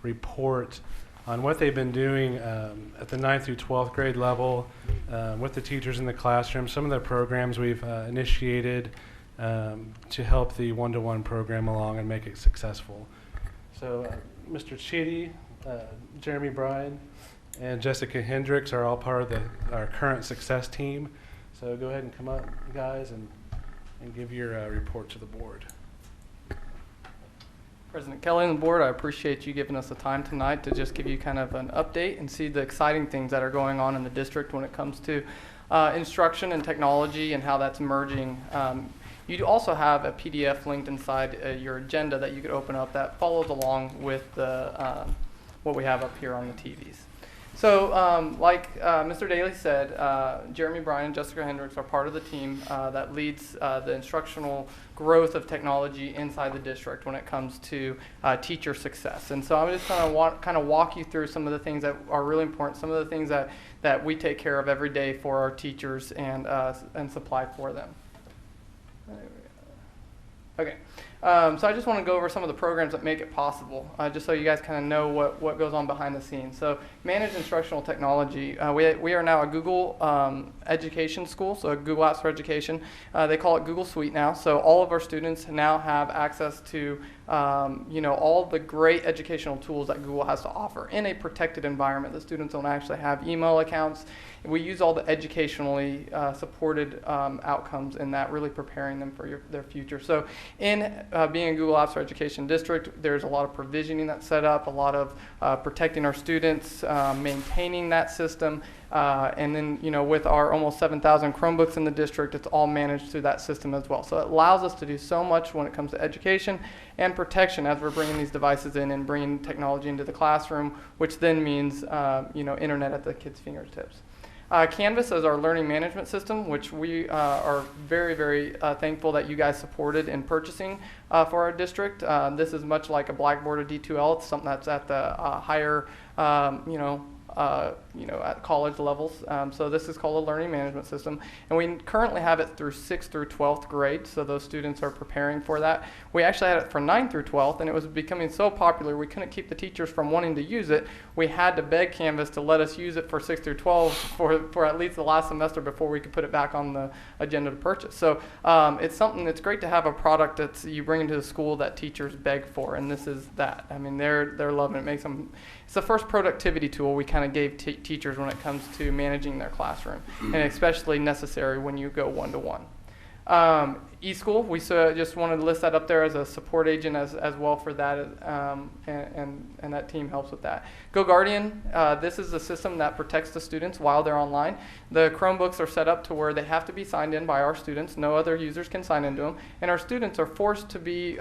report on what they've been doing at the 9th through 12th grade level with the teachers in the classroom, some of the programs we've initiated to help the one-to-one program along and make it successful. So Mr. Chitty, Jeremy Bryan, and Jessica Hendricks are all part of our current success team. So go ahead and come up, guys, and give your report to the board. President Kelly and the board, I appreciate you giving us the time tonight to just give you kind of an update and see the exciting things that are going on in the district when it comes to instruction and technology and how that's merging. You also have a PDF linked inside your agenda that you could open up that follows along with the, what we have up here on the TVs. So like Mr. Daly said, Jeremy Bryan and Jessica Hendricks are part of the team that leads the instructional growth of technology inside the district when it comes to teacher success. And so I'm just going to kind of walk you through some of the things that are really important, some of the things that we take care of every day for our teachers and supply for them. Okay. So I just want to go over some of the programs that make it possible, just so you guys kind of know what goes on behind the scenes. So managed instructional technology. We are now a Google education school, so Google Apps for Education. They call it Google Suite now. So all of our students now have access to all the great educational tools that Google has to offer in a protected environment. The students don't actually have email accounts. We use all the educationally supported outcomes in that, really preparing them for their future. So in being a Google Apps for Education district, there's a lot of provisioning that's set up, a lot of protecting our students, maintaining that system, and then with our almost 7,000 Chromebooks in the district, it's all managed through that system as well. So it allows us to do so much when it comes to education and protection as we're bringing these devices in and bringing technology into the classroom, which then means internet at the kids' fingertips. Canvas is our learning management system, which we are very, very thankful that you guys supported in purchasing for our district. This is much like a Blackboard or D2L. It's something that's at the higher, at college levels. So this is called a learning management system, and we currently have it through 6th through 12th grade, so those students are preparing for that. We actually had it for 9th through 12th, and it was becoming so popular we couldn't keep the teachers from wanting to use it. We had to beg Canvas to let us use it for 6th through 12 for at least the last semester before we could put it back on the agenda to purchase. So it's something that's great to have a product that you bring into the school that teachers beg for, and this is that. I mean, they're loving it. It makes them. It's the first productivity tool we kind of gave teachers when it comes to managing their classroom, and especially necessary when you go one-to-one. eSchool, we just wanted to list that up there as a support agent as well for that, and that team helps with that. GoGuardian, this is a system that protects the students while they're online. The Chromebooks are set up to where they have to be signed in by our students. No other users can sign into them, and our students are forced to be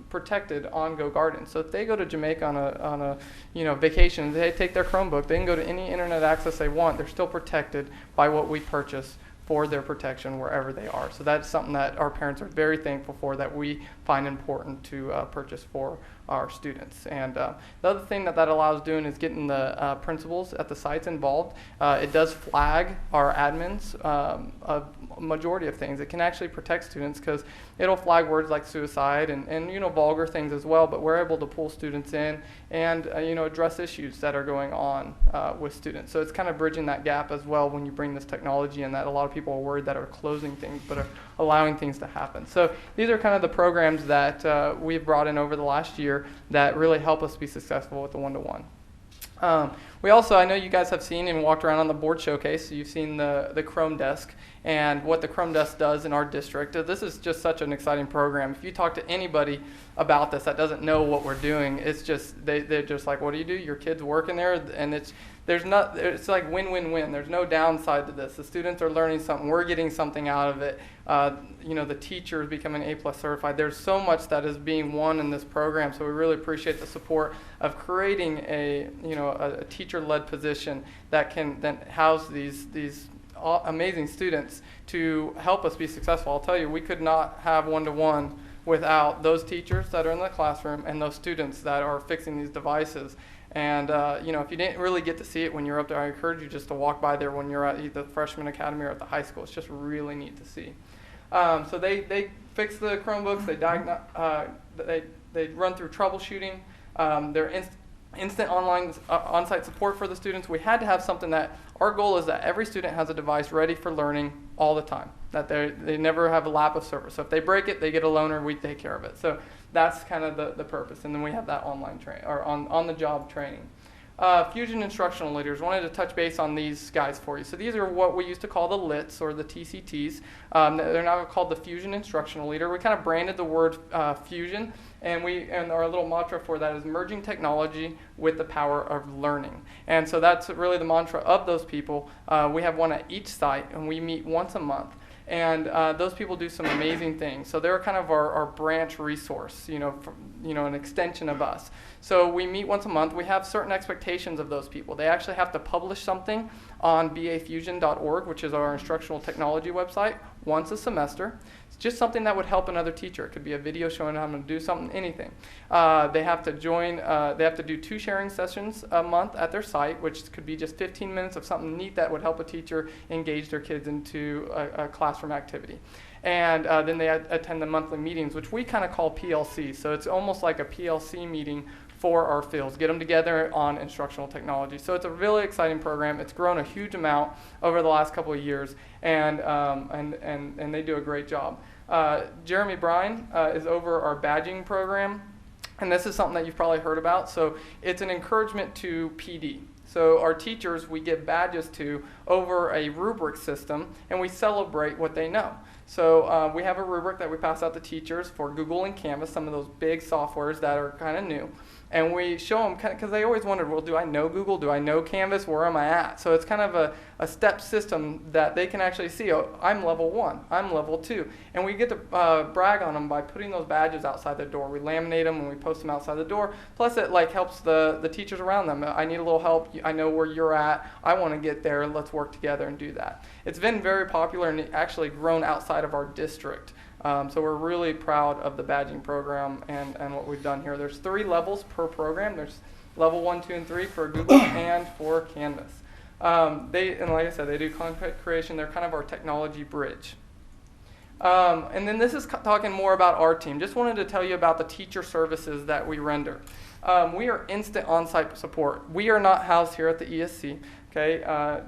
protected on GoGuardian. So if they go to Jamaica on a vacation, they take their Chromebook, they can go to any internet access they want. They're still protected by what we purchase for their protection wherever they are. So that's something that our parents are very thankful for, that we find important to purchase for our students. And the other thing that allows doing is getting the principals at the sites involved. It does flag our admins a majority of things. It can actually protect students because it'll flag words like suicide and vulgar things as well, but we're able to pull students in and address issues that are going on with students. So it's kind of bridging that gap as well when you bring this technology in, that a lot of people are worried that are closing things but are allowing things to happen. So these are kind of the programs that we've brought in over the last year that really help us be successful with the one-to-one. We also, I know you guys have seen and walked around on the board showcase, so you've seen the Chrome Desk and what the Chrome Desk does in our district. This is just such an exciting program. If you talk to anybody about this that doesn't know what we're doing, it's just, they're just like, what do you do? Your kid's working there, and it's like win-win-win. There's no downside to this. The students are learning something. We're getting something out of it. The teacher is becoming A+ certified. There's so much that is being won in this program, so we really appreciate the support of creating a teacher-led position that can then house these amazing students to help us be successful. I'll tell you, we could not have one-to-one without those teachers that are in the classroom and those students that are fixing these devices. And if you didn't really get to see it when you're up there, I encourage you just to walk by there when you're at either the freshman academy or at the high school. It's just really neat to see. So they fix the Chromebooks. They run through troubleshooting. They're instant online on-site support for the students. We had to have something that our goal is that every student has a device ready for learning all the time, that they never have a lap of service. So if they break it, they get a loaner, we take care of it. So that's kind of the purpose. And then we have that online training or on-the-job training. Fusion Instructional Leaders, wanted to touch base on these guys for you. So these are what we used to call the LITs or the TCTs. They're now called the Fusion Instructional Leader. We kind of branded the word fusion, and our little mantra for that is merging technology with the power of learning. And so that's really the mantra of those people. We have one at each site, and we meet once a month. And those people do some amazing things. So they're kind of our branch resource, an extension of us. So we meet once a month. We have certain expectations of those people. They actually have to publish something on bafusion.org, which is our instructional technology website, once a semester. It's just something that would help another teacher. It could be a video showing how to do something, anything. They have to they have to do 2 sharing sessions a month at their site, which could be just 15 minutes of something neat that would help a teacher engage their kids into a classroom activity. And then they attend the monthly meetings, which we kind of call PLC. So it's almost like a PLC meeting for our fields, get them together on instructional technology. So it's a really exciting program. It's grown a huge amount over the last couple of years, and they do a great job. Jeremy Bryan is over our badging program, and this is something that you've probably heard about. So it's an encouragement to PD. So our teachers, we give badges to over a rubric system, and we celebrate what they know. So we have a rubric that we pass out to teachers for Google and Canvas, some of those big softwares that are kind of new. And we show them, because they always wondered, well, do I know Google? Do I know Canvas? Where am I at? So it's kind of a step system that they can actually see, oh, I'm level 1, I'm level 2. And we get to brag on them by putting those badges outside the door. We laminate them and we post them outside the door. Plus it helps the teachers around them. I need a little help. I know where you're at. I want to get there. Let's work together and do that. It's been very popular and actually grown outside of our district. So we're really proud of the badging program and what we've done here. There's 3 levels per program. There's level 1, 2, and 3 for Google and for Canvas. And like I said, they do content creation. They're kind of our technology bridge. And then this is talking more about our team. Just wanted to tell you about the teacher services that we render. We are instant on-site support. We are not housed here at the ESC. Okay,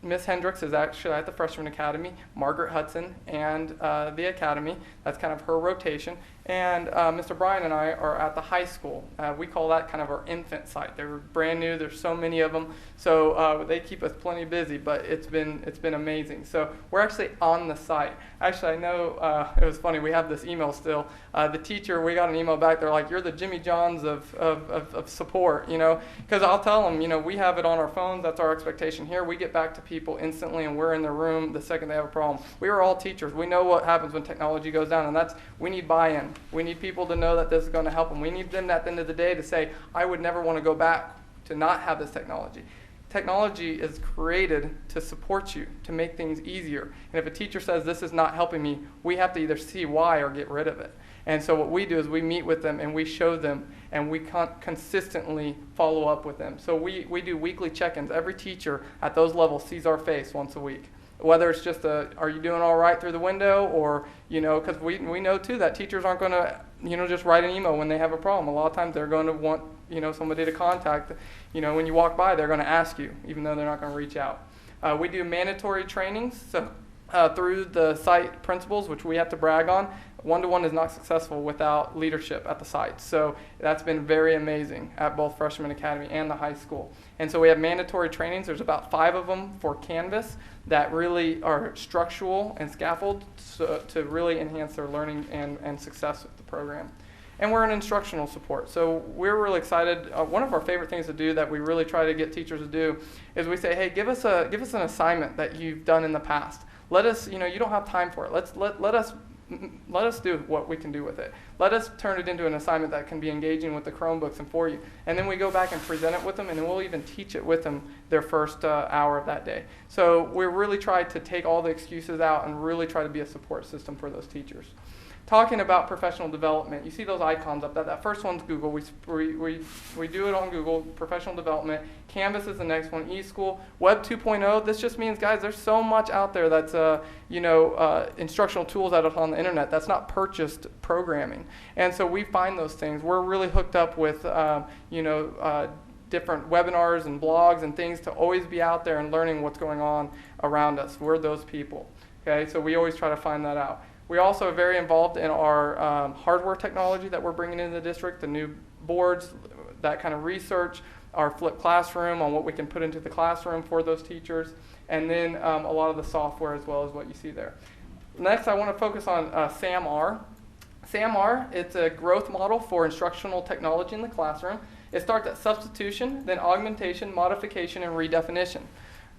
Miss Hendricks is actually at the Freshman Academy, Margaret Hudson, and the Academy. That's kind of her rotation. And Mr. Bryan and I are at the high school. We call that kind of our infant site. They're brand new. There's so many of them. So they keep us plenty busy, but it's been amazing. So we're actually on the site. Actually, I know it was funny. We have this email still. The teacher, we got an email back. They're like, "You're the Jimmy Johns of support," you know, because I'll tell them, you know, we have it on our phones. That's our expectation here. We get back to people instantly, and we're in their room the second they have a problem. We are all teachers. We know what happens when technology goes down, and we need buy-in. We need people to know that this is going to help them. We need them at the end of the day to say, I would never want to go back to not have this technology. Technology is created to support you, to make things easier. And if a teacher says this is not helping me, we have to either see why or get rid of it. And so what we do is we meet with them and we show them and we consistently follow up with them. So we do weekly check-ins. Every teacher at those levels sees our face once a week. Whether it's just are you doing all right through the window, or, you know, because we know too that teachers aren't going to, you know, just write an email when they have a problem. A lot of times they're going to want, you know, somebody to contact. You know, when you walk by, they're going to ask you, even though they're not going to reach out. We do mandatory trainings, so through the site principals, which we have to brag on. One-to-one is not successful without leadership at the site. So that's been very amazing at both Freshman Academy and the high school. And so we have mandatory trainings. There's about 5 of them for Canvas that really are structural and scaffold to really enhance their learning and success with the program. And we're an instructional support. So we're really excited. One of our favorite things to do that we really try to get teachers to do is we say, hey, give us an assignment that you've done in the past. Let us, you know, you don't have time for it. Let us do what we can do with it. Let us turn it into an assignment that can be engaging with the Chromebooks and for you. And then we go back and present it with them, and then we'll even teach it with them their first hour of that day. So we really try to take all the excuses out and really try to be a support system for those teachers. Talking about professional development, you see those icons up there. That first one's Google. We do it on Google, professional development. Canvas is the next one, eSchool. Web 2.0, this just means, guys, there's so much out there that's, instructional tools out on the internet that's not purchased programming. And so we find those things. We're really hooked up with, different webinars and blogs and things to always be out there and learning what's going on around us. We're those people. Okay, so we always try to find that out. We also are very involved in our hardware technology that we're bringing into the district, the new boards, that kind of research, our flipped classroom on what we can put into the classroom for those teachers, and then a lot of the software as well as what you see there. Next, I want to focus on SAMR. SAMR, it's a growth model for instructional technology in the classroom. It starts at substitution, then augmentation, modification, and redefinition.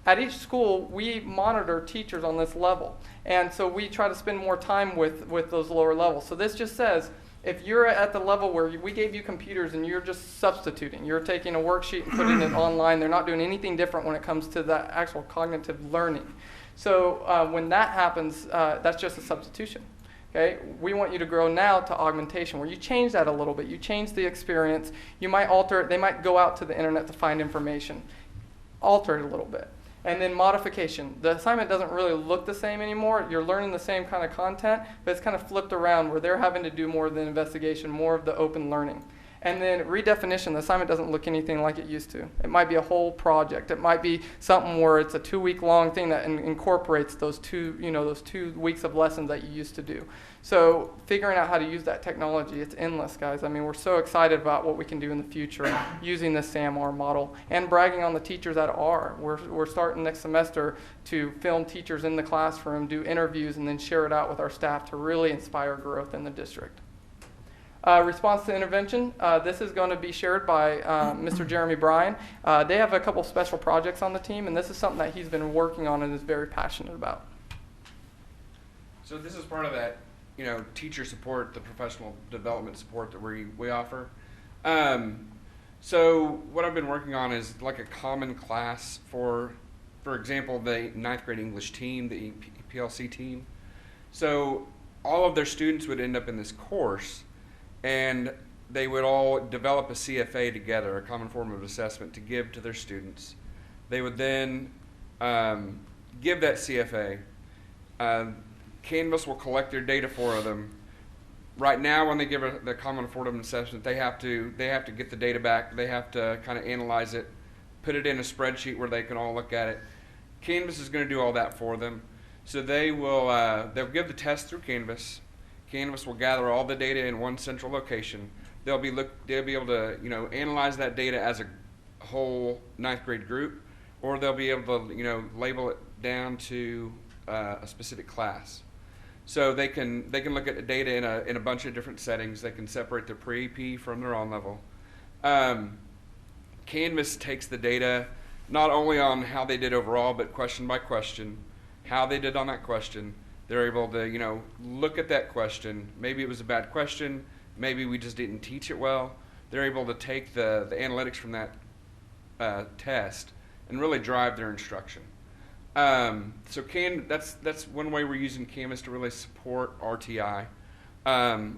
At each school, we monitor teachers on this level. And so we try to spend more time with those lower levels. So this just says, if you're at the level where we gave you computers and you're just substituting, you're taking a worksheet and putting it online, they're not doing anything different when it comes to the actual cognitive learning. So when that happens, that's just a substitution. Okay? We want you to grow now to augmentation, where you change that a little bit. You change the experience. You might alter it. They might go out to the internet to find information. Alter it a little bit. And then modification. The assignment doesn't really look the same anymore. You're learning the same kind of content, but it's kind of flipped around where they're having to do more of the investigation, more of the open learning. And then redefinition, the assignment doesn't look anything like it used to. It might be a whole project. It might be something where it's a 2-week-long thing that incorporates those 2 weeks of lessons that you used to do. So figuring out how to use that technology, it's endless, guys. I mean, we're so excited about what we can do in the future using this SAMR model and bragging on the teachers that are. We're starting next semester to film teachers in the classroom, do interviews, and then share it out with our staff to really inspire growth in the district. Response to intervention, this is going to be shared by Mr. Jeremy Bryan. They have a couple special projects on the team, and this is something that he's been working on and is very passionate about. So this is part of that, teacher support, the professional development support that we offer. So what I've been working on is like a common class for example, the 9th grade English team, the PLC team. So all of their students would end up in this course, and they would all develop a CFA together, a common form of assessment, to give to their students. They would then give that CFA. Canvas will collect their data for them. Right now, when they give the common form of assessment, they have to get the data back. They have to kind of analyze it, put it in a spreadsheet where they can all look at it. Canvas is going to do all that for them. So they'll give the test through Canvas. Canvas will gather all the data in one central location. They'll be able to analyze that data as a whole 9th grade group, or they'll be able to label it down to a specific class. So they can look at the data in a bunch of different settings. They can separate their pre-AP from their on level. Canvas takes the data not only on how they did overall, but question by question, how they did on that question. They're able to look at that question. Maybe it was a bad question. Maybe we just didn't teach it well. They're able to take the analytics from that test and really drive their instruction. So that's one way we're using Canvas to really support RTI.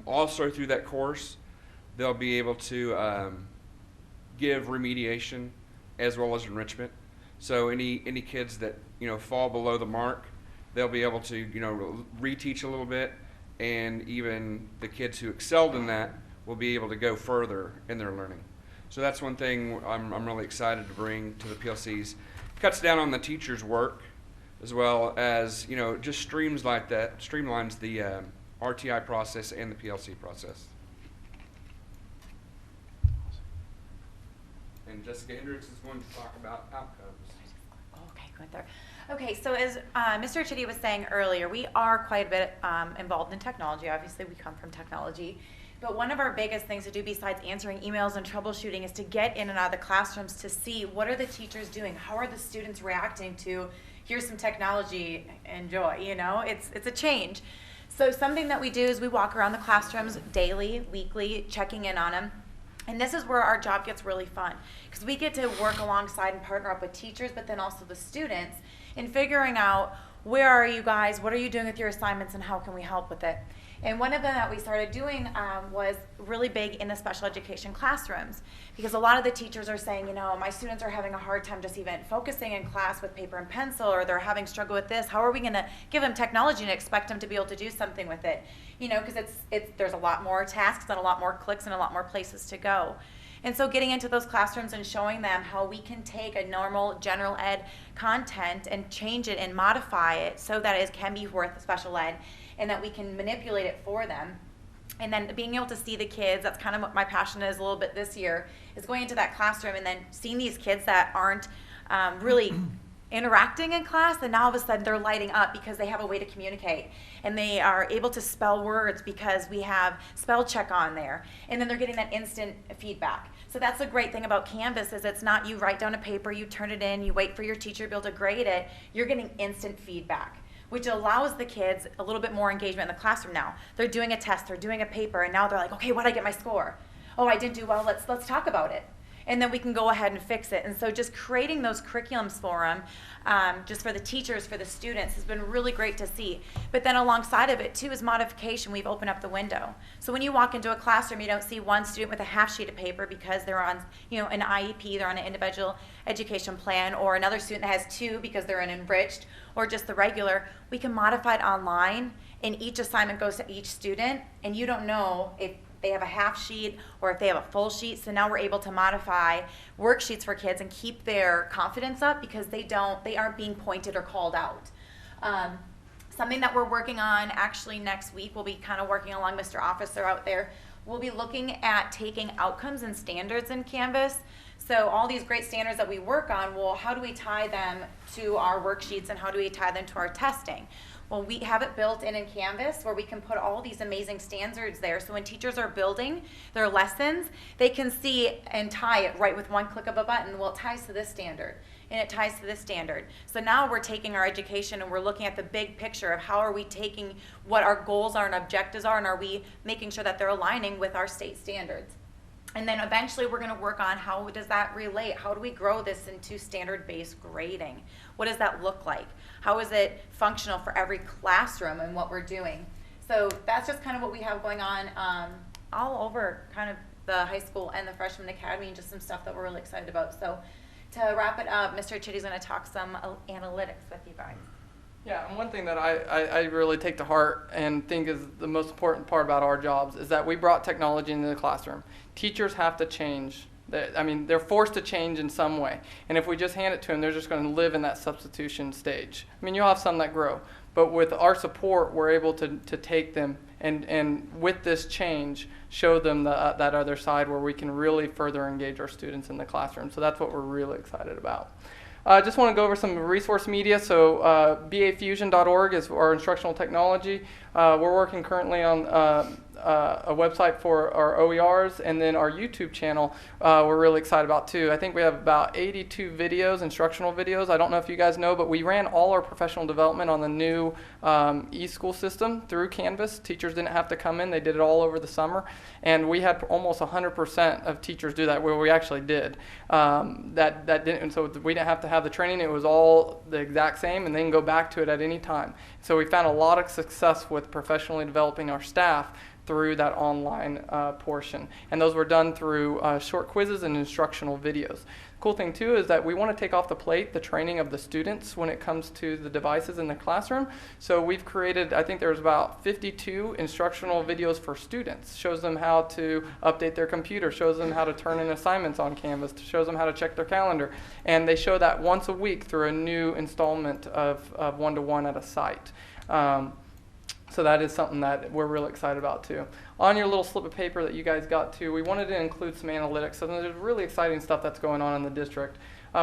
Also through that course, they'll be able to give remediation as well as enrichment. So any kids that fall below the mark, they'll be able to reteach a little bit, and even the kids who excelled in that will be able to go further in their learning. So that's one thing I'm really excited to bring to the PLCs. Cuts down on the teacher's work, as well as just streamlines the RTI process and the PLC process. And Jessica Hendricks is going to talk about outcomes. Okay, good there. Okay, so as Mr. Chitty was saying earlier, we are quite a bit involved in technology. Obviously, we come from technology. But one of our biggest things to do besides answering emails and troubleshooting is to get in and out of the classrooms to see what are the teachers doing, how are the students reacting to, here's some technology, enjoy, it's a change. So something that we do is we walk around the classrooms daily, weekly, checking in on them. And this is where our job gets really fun, because we get to work alongside and partner up with teachers, but then also the students in figuring out, where are you guys, what are you doing with your assignments, and how can we help with it? And one of them that we started doing was really big in the special education classrooms, because a lot of the teachers are saying, my students are having a hard time just even focusing in class with paper and pencil, or they're having struggle with this. How are we going to give them technology and expect them to be able to do something with it? Because there's a lot more tasks and a lot more clicks and a lot more places to go. And so getting into those classrooms and showing them how we can take a normal general ed content and change it and modify it so that it can be worth special ed, and that we can manipulate it for them. And then being able to see the kids, that's kind of what my passion is a little bit this year, is going into that classroom and then seeing these kids that aren't really interacting in class, and now all of a sudden they're lighting up because they have a way to communicate, and they are able to spell words because we have spell check on there, and then they're getting that instant feedback. So that's the great thing about Canvas, is it's not you write down a paper, you turn it in, you wait for your teacher to be able to grade it. You're getting instant feedback, which allows the kids a little bit more engagement in the classroom now. They're doing a test, they're doing a paper, and now they're like, okay, what did I get my score? Oh, I didn't do well, let's talk about it. And then we can go ahead and fix it. And so just creating those curriculums for them, just for the teachers, for the students, has been really great to see. But then alongside of it too is modification. We've opened up the window. So when you walk into a classroom, you don't see one student with a half sheet of paper because they're on an IEP, they're on an individual education plan, or another student that has two because they're an enriched, or just the regular. We can modify it online, and each assignment goes to each student, and you don't know if they have a half sheet or if they have a full sheet. So now we're able to modify worksheets for kids and keep their confidence up because they aren't being pointed or called out. Something that we're working on actually next week, we'll be kind of working along Mr. Officer out there. We'll be looking at taking outcomes and standards in Canvas. So all these great standards that we work on, well, how do we tie them to our worksheets, and how do we tie them to our testing? Well, we have it built in Canvas where we can put all these amazing standards there. So when teachers are building their lessons, they can see and tie it right with one click of a button. Well, it ties to this standard, and it ties to this standard. So now we're taking our education and we're looking at the big picture of how are we taking what our goals are and objectives are, and are we making sure that they're aligning with our state standards. And then eventually we're going to work on how does that relate? How do we grow this into standard-based grading? What does that look like? How is it functional for every classroom and what we're doing? So that's just kind of what we have going on all over kind of the high school and the freshman academy, and just some stuff that we're really excited about. So to wrap it up, Mr. Chitty's going to talk some analytics with you guys. Yeah, and one thing that I really take to heart and think is the most important part about our jobs is that we brought technology into the classroom. Teachers have to change. They're forced to change in some way. And if we just hand it to them, they're just going to live in that substitution stage. I mean, you'll have some that grow. But with our support, we're able to take them and with this change, show them that other side where we can really further engage our students in the classroom. So that's what we're really excited about. I just want to go over some resource media. So bafusion.org is our instructional technology. We're working currently on a website for our OERs, and then our YouTube channel we're really excited about too. I think we have about 82 videos, instructional videos. I don't know if you guys know, but we ran all our professional development on the new e-school system through Canvas. Teachers didn't have to come in. They did it all over the summer. And we had almost 100% of teachers do that, where we actually did. That didn't, and so we didn't have to have the training. It was all the exact same, and they can go back to it at any time. So we found a lot of success with professionally developing our staff through that online portion. And those were done through short quizzes and instructional videos. Cool thing too is that we want to take off the plate the training of the students when it comes to the devices in the classroom. So we've created, I think there's about 52 instructional videos for students. Shows them how to update their computer, shows them how to turn in assignments on Canvas, shows them how to check their calendar. And they show that once a week through a new installment of one-to-one at a site. So that is something that we're really excited about too. On your little slip of paper that you guys got too, we wanted to include some analytics. So there's really exciting stuff that's going on in the district.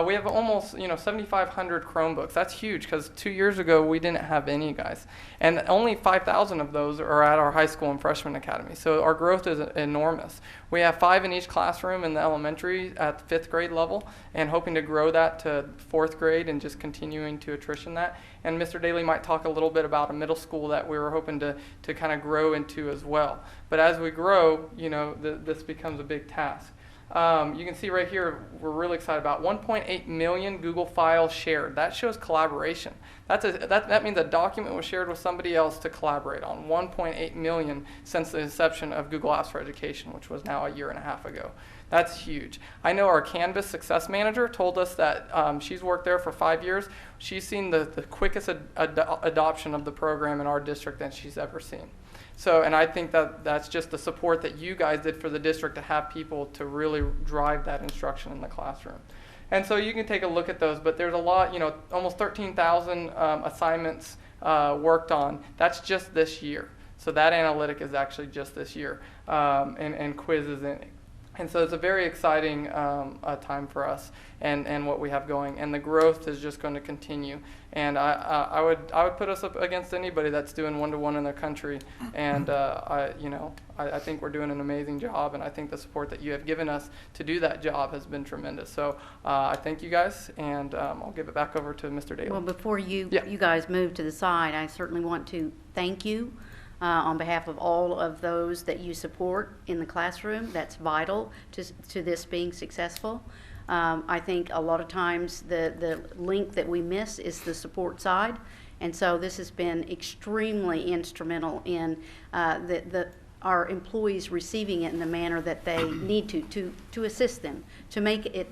We have almost 7,500 Chromebooks. That's huge because 2 years ago we didn't have any, guys. And only 5,000 of those are at our high school and freshman academy. So our growth is enormous. We have 5 in each classroom in the elementary at the 5th grade level, and hoping to grow that to 4th grade and just continuing to attrition that. And Mr. Daly might talk a little bit about a middle school that we were hoping to kind of grow into as well. But as we grow, this becomes a big task. You can see right here, we're really excited about 1.8 million Google files shared. That shows collaboration. That means a document was shared with somebody else to collaborate on. 1.8 million since the inception of Google Apps for Education, which was now 1.5 years ago. That's huge. I know our Canvas success manager told us that she's worked there for 5 years. She's seen the quickest adoption of the program in our district than she's ever seen. So, and I think that's just the support that you guys did for the district to have people to really drive that instruction in the classroom. And so you can take a look at those, but there's a lot, almost 13,000 assignments worked on. That's just this year. So that analytic is actually just this year, and quizzes. And so it's a very exciting time for us and what we have going. And the growth is just going to continue. And I would put us up against anybody that's doing one-to-one in the country. And I think we're doing an amazing job. And I think the support that you have given us to do that job has been tremendous. So I thank you guys, and I'll give it back over to Mr. Daly. Well, before you guys move to the side, I certainly want to thank you. On behalf of all of those that you support in the classroom. That's vital to this being successful. I think a lot of times the link that we miss is the support side, and so this has been extremely instrumental in our employees receiving it in the manner that they need to assist them, to make it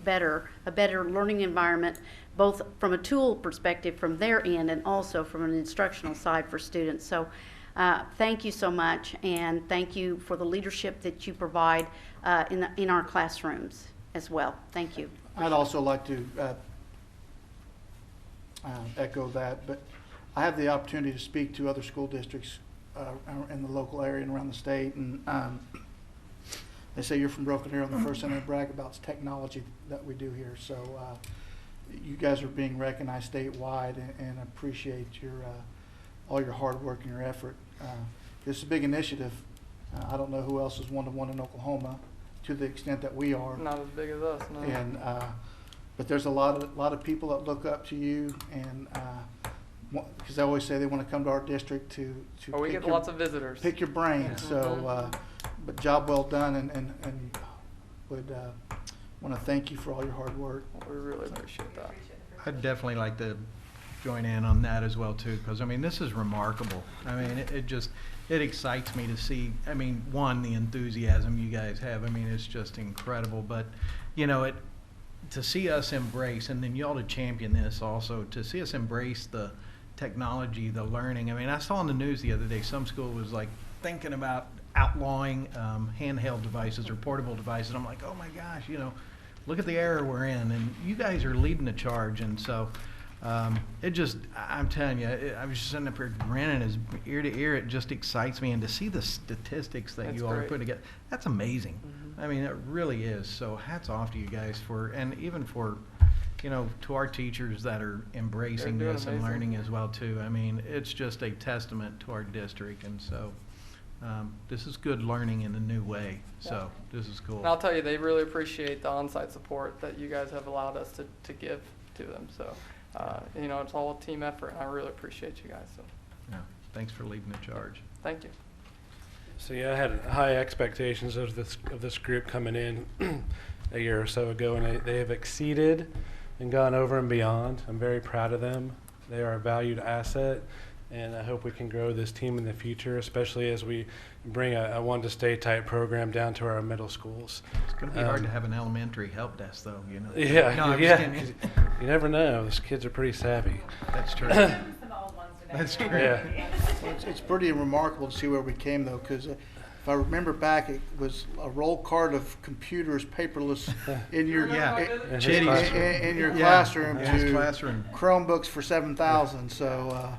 a better learning environment, both from a tool perspective from their end and also from an instructional side for students. So thank you so much, and thank you for the leadership that you provide in our classrooms as well. Thank you. I'd also like to echo that, but I have the opportunity to speak to other school districts in the local area and around the state, and they say you're from Broken Arrow, and the first thing they brag about is technology that we do here. So you guys are being recognized statewide, and appreciate all your hard work and your effort. This is a big initiative. I don't know who else is one-to-one in Oklahoma to the extent that we are. Not as big as us, no. And but there's a lot of people that look up to you, and because I always say they want to come to our district to we get lots of visitors. Pick your brain. Yeah. So, but job well done, and would want to thank you for all your hard work. We really appreciate that. I'd definitely like to join in on that as well too, because I mean this is remarkable. I mean it just it excites me to see, I mean, one, the enthusiasm you guys have. I mean, it's just incredible. But, you know, to see us embrace, and then y'all to champion this also, to see us embrace the technology, the learning. I mean, I saw on the news the other day, some school was like thinking about outlawing handheld devices or portable devices. I'm like, oh my gosh, you know, look at the era we're in, and you guys are leading the charge. And so it just, I'm telling you, I was just sitting up here grinning as ear to ear. It just excites me, and to see the statistics that That's you all are great. putting together, that's amazing. I mean, it really is. So hats off to you guys and even for, you know, to our teachers that are embracing They're doing this and amazing. learning as well too. I mean, it's just a testament to our district, and so this is good learning in a new way. So this is cool. And I'll tell you, they really appreciate the on-site support that you guys have allowed us to give to them. So, you know, it's all a team effort, and I really appreciate you guys. So, Yeah, thanks for leading the charge. thank you. So yeah, I had high expectations of this group coming in a year or so ago, and they have exceeded and gone over and beyond. I'm very proud of them. They are a valued asset, and I hope we can grow this team in the future, especially as we bring a one-to-stay type program down to our middle schools. It's going to be hard to have an elementary help desk, though, you know. Yeah, No, I'm yeah. just kidding. You never know. Those kids are pretty savvy. That's true. That's true. Yeah. Well, it's pretty remarkable to see where we came, though, because if I remember back, it was a roll cart of computers, paperless, in your in your classroom in his to classroom. Chromebooks for 7,000. So,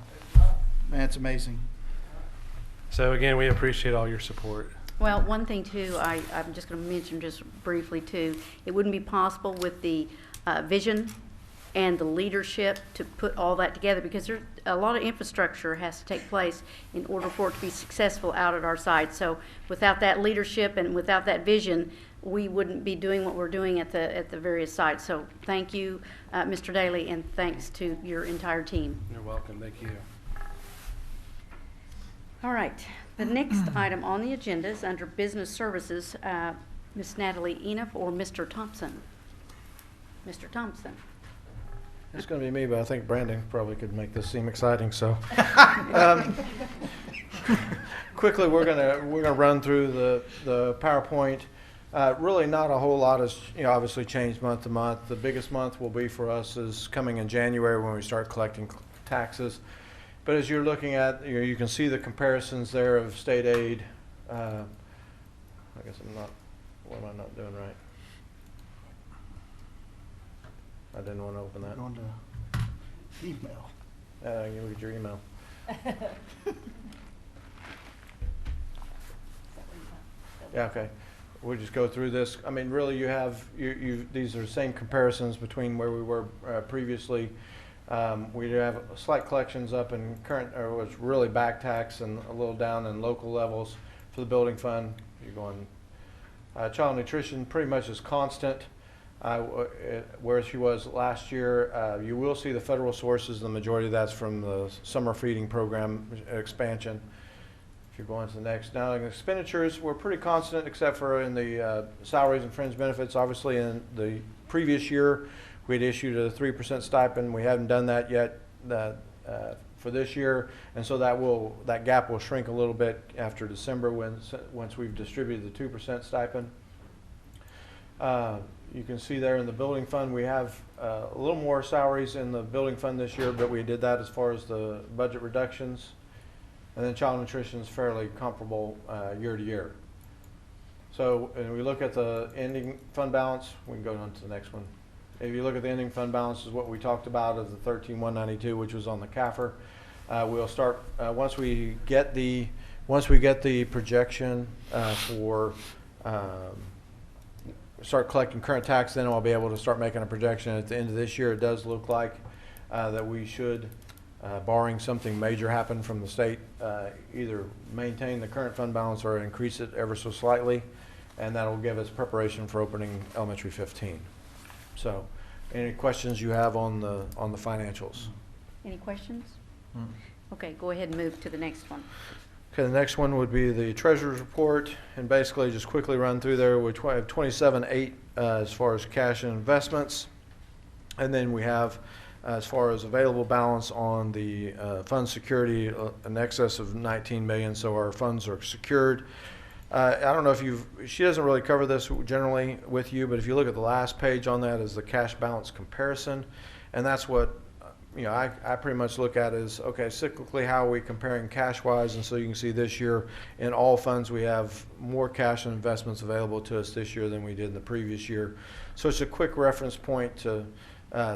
man, it's amazing. So again, we appreciate all your support. Well, one thing too, I'm just going to mention just briefly too, it wouldn't be possible with the vision and the leadership to put all that together, because there's a lot of infrastructure has to take place in order for it to be successful out at our site. So without that leadership and without that vision, we wouldn't be doing what we're doing at the various sites. So thank you, Mr. Daly, and thanks to your entire team. You're welcome. Thank you. All right, the next item on the agenda is under Business Services, Ms. Natalie Enoff or Mr. Thompson. Mr. Thompson. It's going to be me, but I think Brandon probably could make this seem exciting. So, quickly, we're gonna run through the PowerPoint. Really, not a whole lot has obviously changed month to month. The biggest month will be for us is coming in January when we start collecting taxes. But as you're looking at, you can see the comparisons there of state aid. I guess what am I not doing right? I didn't want to open that. Going to email. You look at your email. Yeah, okay. We'll just go through this. I mean, really, you have these are the same comparisons between where we were previously. We do have slight collections up in current, or was really back tax, and a little down in local levels for the building fund. You're going child nutrition pretty much is constant. Where she was last year. You will see the federal sources. The majority of that's from the summer feeding program expansion. If you're going to the next. Now, in expenditures, we're pretty constant except for in the salaries and fringe benefits. Obviously, in the previous year, we had issued a 3% stipend. We haven't done that yet for this year, and so that gap will shrink a little bit after December once we've distributed the 2% stipend. You can see there in the building fund, we have a little more salaries in the building fund this year, but we did that as far as the budget reductions. And then child nutrition is fairly comparable year to year. So, and we look at the ending fund balance, we can go on to the next one. If you look at the ending fund balance, is what we talked about of the 13,192, which was on the CAFR. We'll start once we get the projection for start collecting current tax, then I'll be able to start making a projection at the end of this year. It does look like that we should, barring something major happen from the state, either maintain the current fund balance or increase it ever so slightly, and that will give us preparation for opening elementary 15. So, any questions you have on the financials? Any questions? Okay, go ahead and move to the next one. Okay, the next one would be the treasurer's report, and basically just quickly run through there. We have 27.8 as far as cash and investments, and then we have as far as available balance on the fund security in excess of 19 million, so our funds are secured. I don't know if she doesn't really cover this generally with you, but if you look at the last page on that is the cash balance comparison, and that's what I pretty much look at is, okay, cyclically, how are we comparing cash-wise? And so you can see this year in all funds we have more cash and investments available to us this year than we did in the previous year. So it's a quick reference point to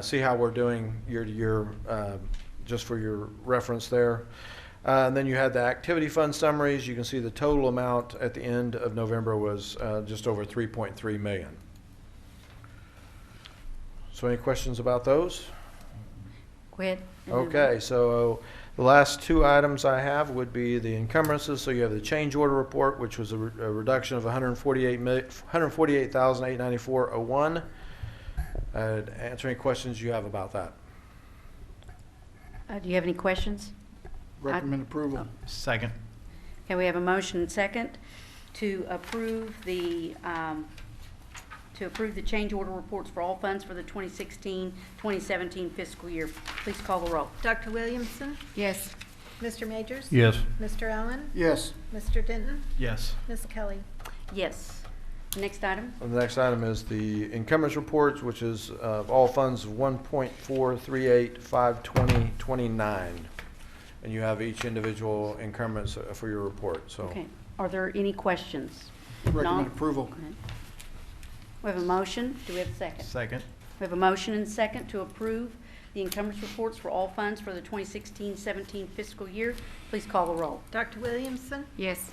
see how we're doing year to year, just for your reference there. And then you had the activity fund summaries. You can see the total amount at the end of November was just over 3.3 million. So any questions about those? Go ahead. Okay, so the last two items I have would be the encumbrances. So you have the change order report, which was a reduction of $148,894.01. Answer any questions you have about that. Do you have any questions? Recommend approval. Second. Okay, we have a motion and second to approve the change order reports for all funds for the 2016-2017 fiscal year. Please call the roll. Dr. Williamson? Yes. Mr. Majors? Yes. Mr. Allen? Yes. Mr. Denton? Yes. Ms. Kelly? Yes. Next item. And the next item is the encumbrance reports, which is all funds of 1.438,520.29. And you have each individual encumbrance for your report. So. Okay. Are there any questions? Recommend approval. Okay. We have a motion. Do we have a second? Second. We have a motion and second to approve the encumbrance reports for all funds for the 2016-17 fiscal year. Please call the roll. Dr. Williamson? Yes.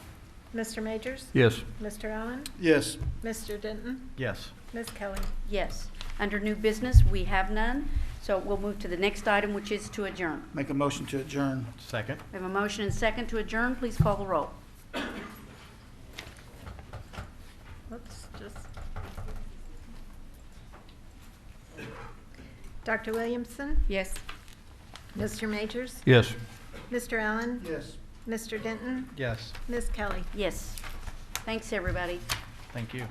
Mr. Majors? Yes. Mr. Allen? Yes. Mr. Denton? Yes. Ms. Kelly? Yes. Under new business, we have none. So we'll move to the next item, which is to adjourn. Make a motion to adjourn. Second. We have a motion and second to adjourn. Please call the roll. Let's just. Dr. Williamson? Yes. Mr. Majors? Yes. Mr. Allen? Yes. Mr. Denton? Yes. Ms. Kelly? Yes. Thanks, everybody. Thank you.